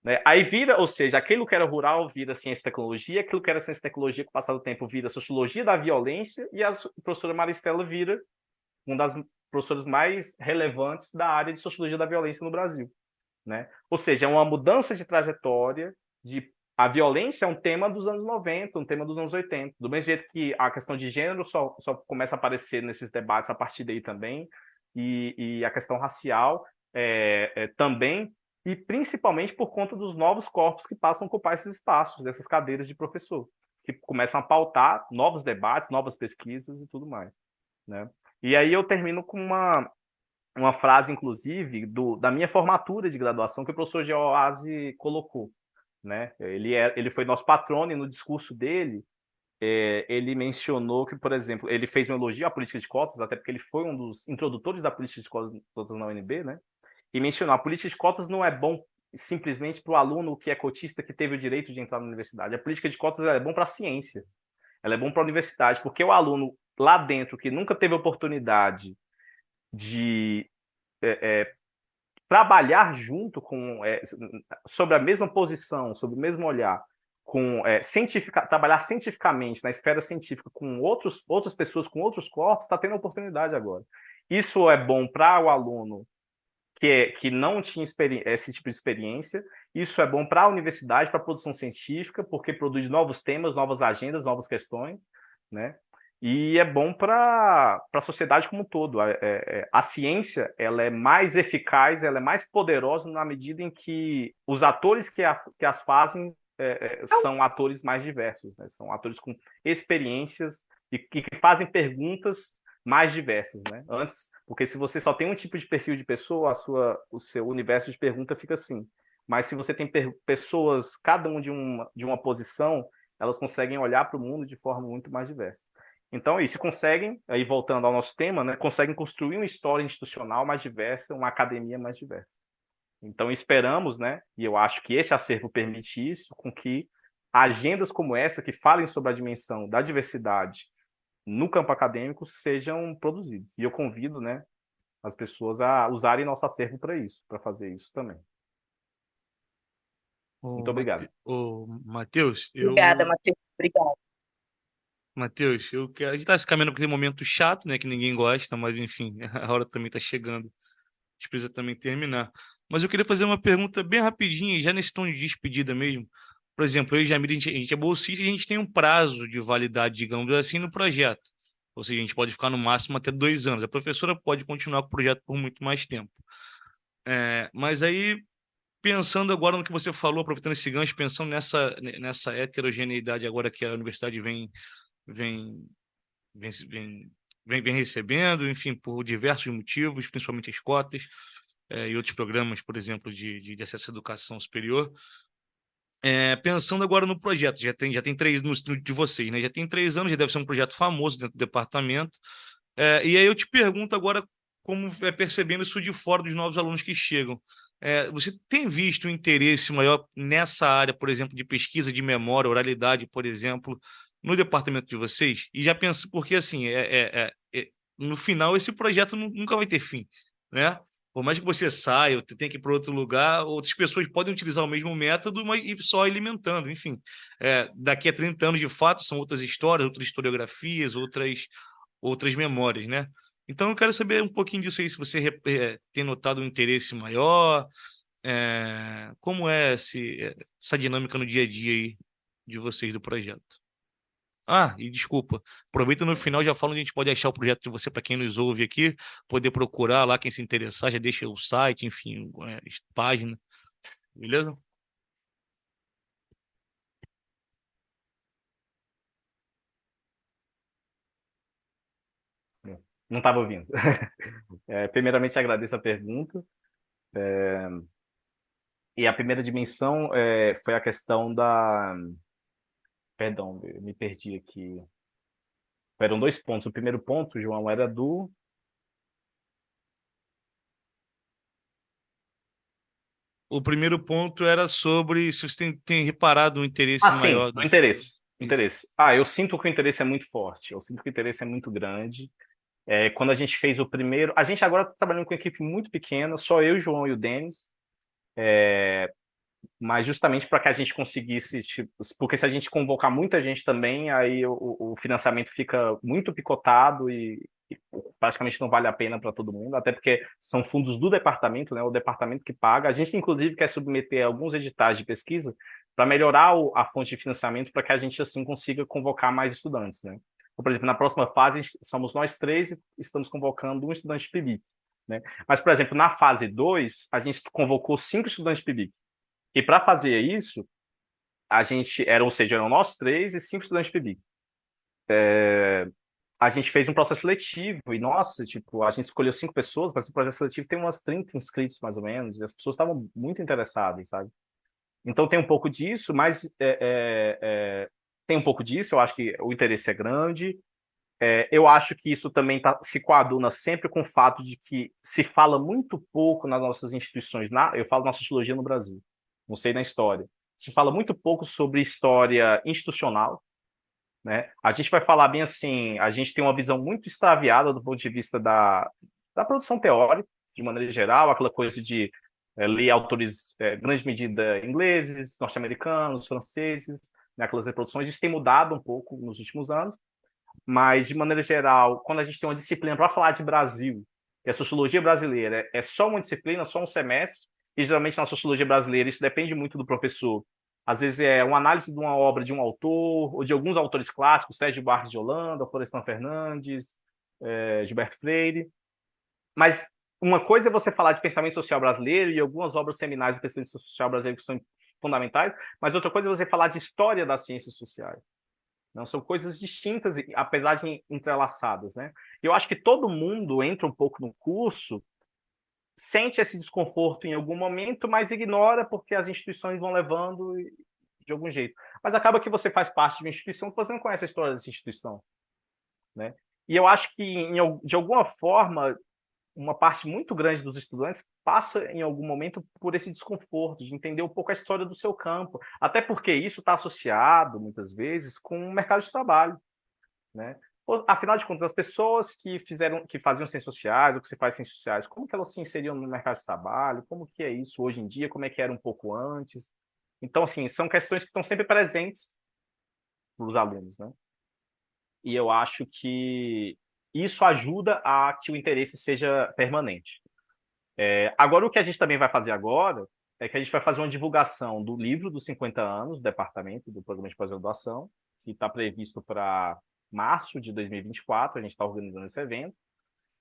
né? Aí vira, ou seja, aquilo que era rural vira ciência e tecnologia, aquilo que era ciência e tecnologia com o passar do tempo vira sociologia da violência, e a professora Maristela vira uma das professoras mais relevantes da área de sociologia da violência no Brasil, né? Ou seja, é uma mudança de trajetória. A violência é um tema dos anos 90, um tema dos anos 80. Do mesmo jeito que a questão de gênero só começa a aparecer nesses debates a partir daí também, e a questão racial também, e principalmente por conta dos novos corpos que passam a ocupar esses espaços, dessas cadeiras de professor, que começam a pautar novos debates, novas pesquisas e tudo mais, né? E aí eu termino com uma frase, inclusive, da minha formatura de graduação, que o professor Geoase colocou, né? Ele foi nosso patrono, e no discurso dele, ele mencionou que, por exemplo, ele fez um elogio à política de cotas, até porque ele foi um dos introdutores da política de cotas na UNB, né? E mencionou: a política de cotas não é bom simplesmente para o aluno que é cotista, que teve o direito de entrar na universidade. A política de cotas é bom para a ciência, ela é bom para a universidade, porque o aluno lá dentro, que nunca teve oportunidade de trabalhar junto sobre a mesma posição, sobre o mesmo olhar, trabalhar cientificamente na esfera científica com outras pessoas, com outros corpos, está tendo oportunidade agora. Isso é bom para o aluno que não tinha esse tipo de experiência, isso é bom para a universidade, para a produção científica, porque produz novos temas, novas agendas, novas questões, né? E é bom para a sociedade como um todo. A ciência, ela é mais eficaz, ela é mais poderosa na medida em que os atores que as fazem são atores mais diversos, né? São atores com experiências e que fazem perguntas mais diversas, né? Antes, porque se você só tem um tipo de perfil de pessoa, o seu universo de pergunta fica assim. Mas se você tem pessoas, cada um de uma posição, elas conseguem olhar para o mundo de forma muito mais diversa. Então, isso conseguem, aí voltando ao nosso tema, né, conseguem construir uma história institucional mais diversa, uma academia mais diversa. Então, esperamos, né, e eu acho que esse acervo permite isso, com que agendas como essa, que falem sobre a dimensão da diversidade no campo acadêmico, sejam produzidos. E eu convido, né, as pessoas a usarem nosso acervo para isso, para fazer isso também. Muito obrigado. Matheus, Obrigada, Matheus. Obrigada. Matheus, a gente está se caminhando por aquele momento chato, né, que ninguém gosta, mas enfim, a hora também está chegando. A gente precisa também terminar. Mas eu queria fazer uma pergunta bem rapidinha, já nesse tom de despedida mesmo. Por exemplo, eu e Jamil, a gente é bolsista e a gente tem um prazo de validade, digamos assim, no projeto. Ou seja, a gente pode ficar no máximo até 2 anos. A professora pode continuar com o projeto por muito mais tempo. Mas aí, pensando agora no que você falou, aproveitando esse gancho, pensando nessa heterogeneidade agora que a universidade vem recebendo, enfim, por diversos motivos, principalmente as cotas, e outros programas, por exemplo, de acesso à educação superior. Pensando agora no projeto, já tem 3 de vocês, né? Já tem 3 anos, já deve ser um projeto famoso dentro do departamento. E aí eu te pergunto agora, como percebendo isso de fora dos novos alunos que chegam. Você tem visto um interesse maior nessa área, por exemplo, de pesquisa de memória, oralidade, por exemplo, no departamento de vocês? E já penso, porque assim, no final esse projeto nunca vai ter fim, né? Por mais que você saia, ou tenha que ir para outro lugar, outras pessoas podem utilizar o mesmo método, mas e só alimentando, enfim. Daqui a 30 anos, de fato, são outras histórias, outras historiografias, outras memórias, né? Então, eu quero saber um pouquinho disso aí, se você tem notado um interesse maior, como é essa dinâmica no dia a dia aí de vocês do projeto? Ah, e desculpa, aproveita no final, já fala onde a gente pode achar o projeto de você para quem nos ouve aqui, poder procurar lá, quem se interessar, já deixa o site, enfim, página, beleza? Não estava ouvindo. Primeiramente, agradeço a pergunta. E a primeira dimensão foi a questão da. Perdão, eu me perdi aqui. Eram dois pontos. O primeiro ponto, João, era do. O primeiro ponto era sobre se você tem reparado um interesse Ah, sim, maior do dos. interesse. Isso. Interesse. Eu sinto que o interesse é muito forte. Eu sinto que o interesse é muito grande. Quando a gente fez o primeiro. A gente agora está trabalhando com uma equipe muito pequena, só eu, o João e o Denis. Mas justamente para que a gente conseguisse, tipo, porque se a gente convocar muita gente também, aí o financiamento fica muito picotado e praticamente não vale a pena para todo mundo, até porque são fundos do departamento, né? O departamento que paga. A gente, inclusive, quer submeter alguns editais de pesquisa para melhorar a fonte de financiamento para que a gente, assim, consiga convocar mais estudantes, né? Por exemplo, na próxima fase, somos nós três e estamos convocando um estudante de PIBIC, né? Mas, por exemplo, na fase 2 a gente convocou 5 estudantes de PIBIC. E para fazer isso, ou seja, eram nós três e 5 estudantes de PIBIC. A gente fez um processo seletivo e, nossa, tipo, a gente escolheu 5 pessoas, mas o processo seletivo tem umas 30 inscritos, mais ou menos, e as pessoas estavam muito interessadas, sabe? Então tem um pouco disso, mas tem um pouco disso, eu acho que o interesse é grande. Eu acho que isso também se coaduna sempre com o fato de que se fala muito pouco nas nossas instituições, eu falo na sociologia no Brasil, não sei na história, se fala muito pouco sobre história institucional, né? A gente vai falar bem assim, a gente tem uma visão muito extraviada do ponto de vista da produção teórica, de maneira geral, aquela coisa de ler autores, grande medida, ingleses, norte-americanos, franceses, né, aquelas reproduções. Isso tem mudado um pouco nos últimos anos, mas, de maneira geral, quando a gente tem uma disciplina para falar de Brasil, que a sociologia brasileira é só uma disciplina, só um semestre, e geralmente na sociologia brasileira isso depende muito do professor. Às vezes é uma análise de uma obra de um autor, ou de alguns autores clássicos, Sérgio Buarque de Holanda, Florestan Fernandes, Gilberto Freire. Mas uma coisa é você falar de pensamento social brasileiro e algumas obras seminais do pensamento social brasileiro que são fundamentais, mas outra coisa é você falar de história das ciências sociais. Não, são coisas distintas, apesar de entrelaçadas, né? Eu acho que todo mundo entra um pouco no curso, sente esse desconforto em algum momento, mas ignora porque as instituições vão levando de algum jeito. Mas acaba que você faz parte de uma instituição que você não conhece a história dessa instituição, né? E eu acho que, de alguma forma, uma parte muito grande dos estudantes passa, em algum momento, por esse desconforto de entender um pouco a história do seu campo. Até porque isso está associado, muitas vezes, com o mercado de trabalho, né? Afinal de contas, as pessoas que faziam ciências sociais ou que se faz ciências sociais, como que elas se inseriam no mercado de trabalho? Como que é isso hoje em dia? Como é que era um pouco antes? Então, assim, são questões que estão sempre presentes para os alunos, né? E eu acho que isso ajuda a que o interesse seja permanente. Agora, o que a gente também vai fazer agora é que a gente vai fazer uma divulgação do livro dos 50 anos do departamento do programa de pós-graduação, que está previsto para março de 2024, a gente está organizando esse evento.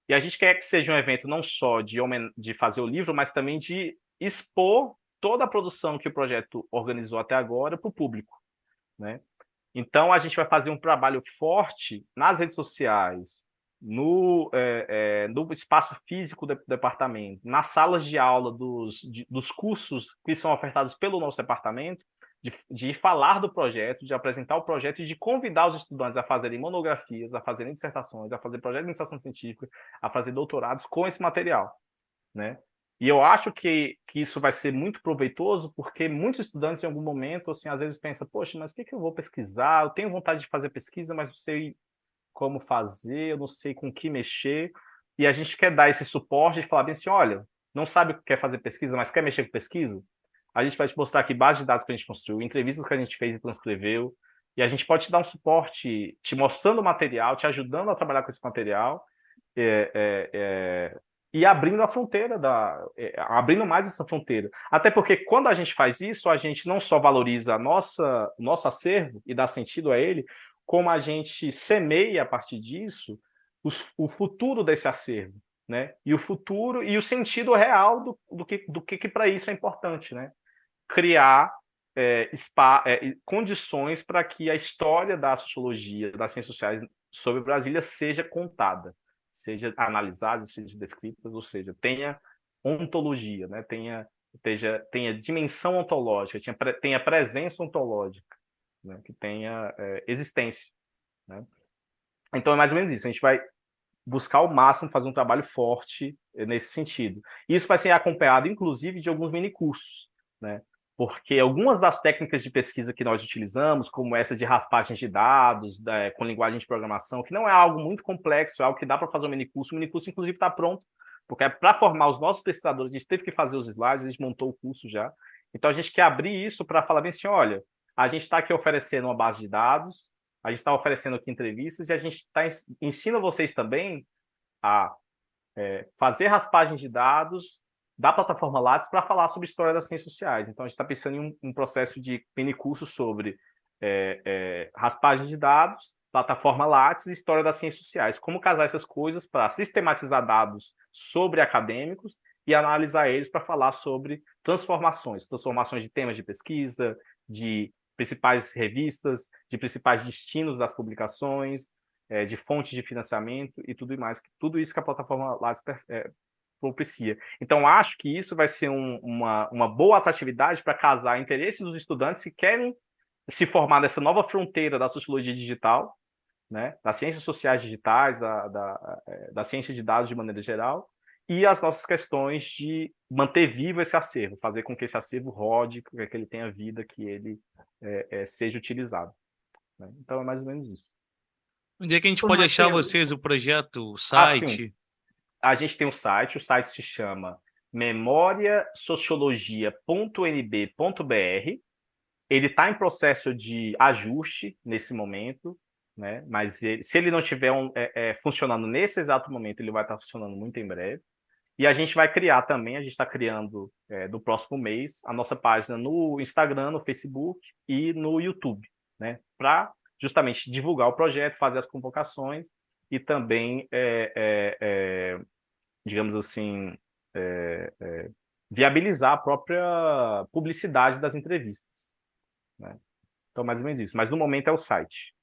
E a gente quer que seja um evento não só de fazer o livro, mas também de expor toda a produção que o projeto organizou até agora para o público, né? Então, a gente vai fazer um trabalho forte nas redes sociais, no espaço físico do departamento, nas salas de aula dos cursos que são ofertados pelo nosso departamento, de falar do projeto, de apresentar o projeto e de convidar os estudantes a fazerem monografias, a fazerem dissertações, a fazer projetos de iniciação científica, a fazer doutorados com esse material, né? E eu acho que isso vai ser muito proveitoso, porque muitos estudantes, em algum momento, assim, às vezes pensam, poxa, mas o que eu vou pesquisar? Eu tenho vontade de fazer pesquisa, mas não sei como fazer, eu não sei com o que mexer. E a gente quer dar esse suporte de falar bem assim, olha, não sabe o que quer fazer pesquisa, mas quer mexer com pesquisa? A gente vai te mostrar aqui base de dados que a gente construiu, entrevistas que a gente fez e transcreveu, e a gente pode te dar um suporte, te mostrando o material, te ajudando a trabalhar com esse material, e abrindo a fronteira, abrindo mais essa fronteira. Até porque quando a gente faz isso, a gente não só valoriza o nosso acervo e dá sentido a ele, como a gente semeia a partir disso o futuro desse acervo, né? E o futuro e o sentido real do que para isso é importante, né? Criar condições para que a história da sociologia, das ciências sociais sobre Brasília seja contada, seja analisada, seja descrita, ou seja, tenha ontologia, né? tenha dimensão ontológica, tenha presença ontológica, né? Que tenha existência, né? Então é mais ou menos isso. A gente vai buscar ao máximo fazer um trabalho forte nesse sentido. Isso vai ser acompanhado, inclusive, de alguns minicursos, né? Porque algumas das técnicas de pesquisa que nós utilizamos, como essa de raspagem de dados, com linguagem de programação, que não é algo muito complexo, é algo que dá para fazer um minicurso. O minicurso, inclusive, está pronto, porque para formar os nossos pesquisadores, a gente teve que fazer os slides, a gente montou o curso já. Então, a gente quer abrir isso para falar bem assim, olha, a gente está aqui oferecendo uma base de dados, a gente está oferecendo aqui entrevistas e a gente ensina vocês também a fazer raspagem de dados da plataforma Lattes para falar sobre história das ciências sociais. Então, a gente está pensando em um processo de minicurso sobre raspagem de dados, plataforma Lattes e história das ciências sociais. Como casar essas coisas para sistematizar dados sobre acadêmicos e analisar eles para falar sobre transformações de temas de pesquisa, de principais revistas, de principais destinos das publicações, de fontes de financiamento e tudo isso que a plataforma Lattes propicia. Então, acho que isso vai ser uma boa atratividade para casar interesses dos estudantes que querem se formar nessa nova fronteira da sociologia digital, né, das ciências sociais digitais, da ciência de dados de maneira geral, e as nossas questões de manter vivo esse acervo, fazer com que esse acervo rode, que ele tenha vida, que ele seja utilizado, né? Então, é mais ou menos isso. Onde é que a gente Ô, pode achar Matheus, vocês, o projeto, o Assim, site? a gente tem o site se chama memoriasociologia.nb.br. Ele está em processo de ajuste nesse momento, né? Mas se ele não estiver funcionando nesse exato momento, ele vai estar funcionando muito em breve. E a gente vai criar também, a gente está criando no próximo mês, a nossa página no Instagram, no Facebook e no YouTube, né? Para justamente divulgar o projeto, fazer as convocações e também, digamos assim, viabilizar a própria publicidade das entrevistas, né? Então, mais ou menos isso. Mas no momento é o site.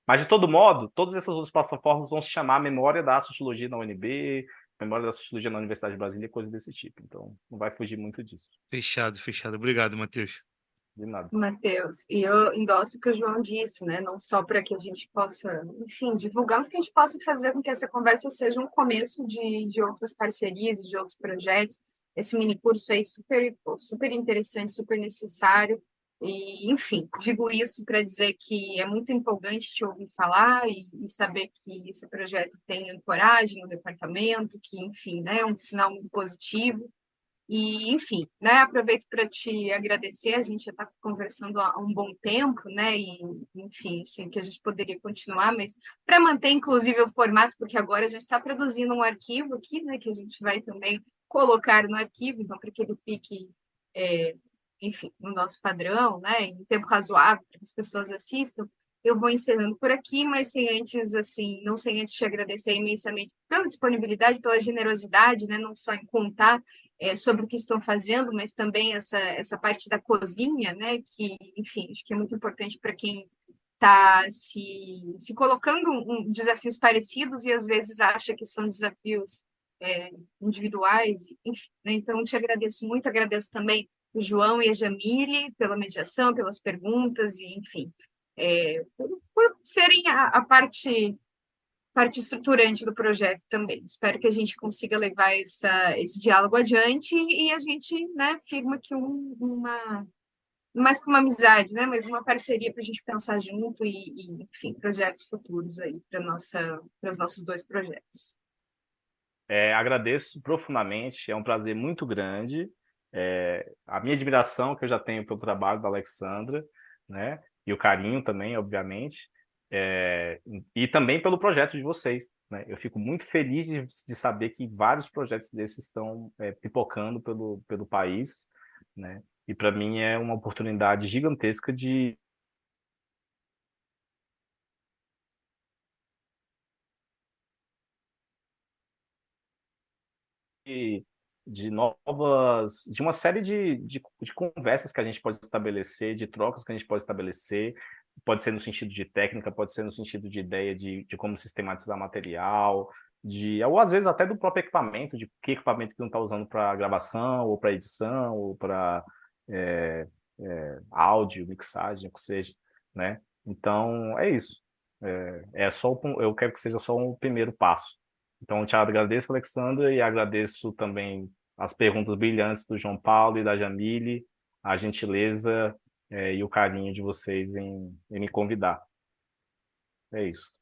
Mas, de todo modo, todas essas outras plataformas vão se chamar Memória da Sociologia na UNB, Memória da Sociologia na Universidade de Brasília, coisa desse tipo. Então, não vai fugir muito disso. Fechado, fechado. Obrigado, Matheus. De nada. Matheus, e eu endosso o que o João disse, né? Não só para que a gente possa, enfim, divulgar, mas que a gente possa fazer com que essa conversa seja um começo de outras parcerias, de outros projetos. Esse mini curso aí super interessante, super necessário. E, enfim, digo isso para dizer que é muito empolgante te ouvir falar e saber que esse projeto tem ancoragem no departamento, que, enfim, né, é um sinal muito positivo. E, enfim, né, aproveito para te agradecer, a gente já está conversando há um bom tempo, né, e, enfim, assim, que a gente poderia continuar, mas para manter, inclusive, o formato, porque agora a gente está produzindo um arquivo aqui, né, que a gente vai também colocar no arquivo, então, para que ele fique, enfim, no nosso padrão, né, em tempo razoável, para que as pessoas assistam, eu vou encerrando por aqui, mas sem antes, assim, não sem antes te agradecer imensamente pela disponibilidade, pela generosidade, né, não só em contar sobre o que estão fazendo, mas também essa parte da cozinha, né, que, enfim, acho que é muito importante para quem está se colocando desafios parecidos e às vezes acha que são desafios individuais, enfim, né? Então, te agradeço muito, agradeço também o João e a Jamile pela mediação, pelas perguntas, e, enfim, por serem a parte estruturante do projeto também. Espero que a gente consiga levar esse diálogo adiante e a gente, né, firma aqui mais que uma amizade, né, mas uma parceria para a gente pensar junto enfim, projetos futuros aí para os nossos dois projetos. Agradeço profundamente, é um prazer muito grande. A minha admiração que eu já tenho pelo trabalho da Alexandra, né? E o carinho também, obviamente, e também pelo projeto de vocês, né? Eu fico muito feliz de saber que vários projetos desses estão pipocando pelo país, né? E para mim é uma oportunidade gigantesca de de uma série de conversas que a gente pode estabelecer, de trocas que a gente pode estabelecer, pode ser no sentido de técnica, pode ser no sentido de ideia de como sistematizar material, ou às vezes até do próprio equipamento, de que equipamento que não está usando para gravação, ou para edição, ou para áudio, mixagem, o que seja, né? Então, é isso. Eu quero que seja só um primeiro passo. Então, eu te agradeço, Alexandra, e agradeço também as perguntas brilhantes do João Paulo e da Jamile, a gentileza, e o carinho de vocês em me convidar. É isso.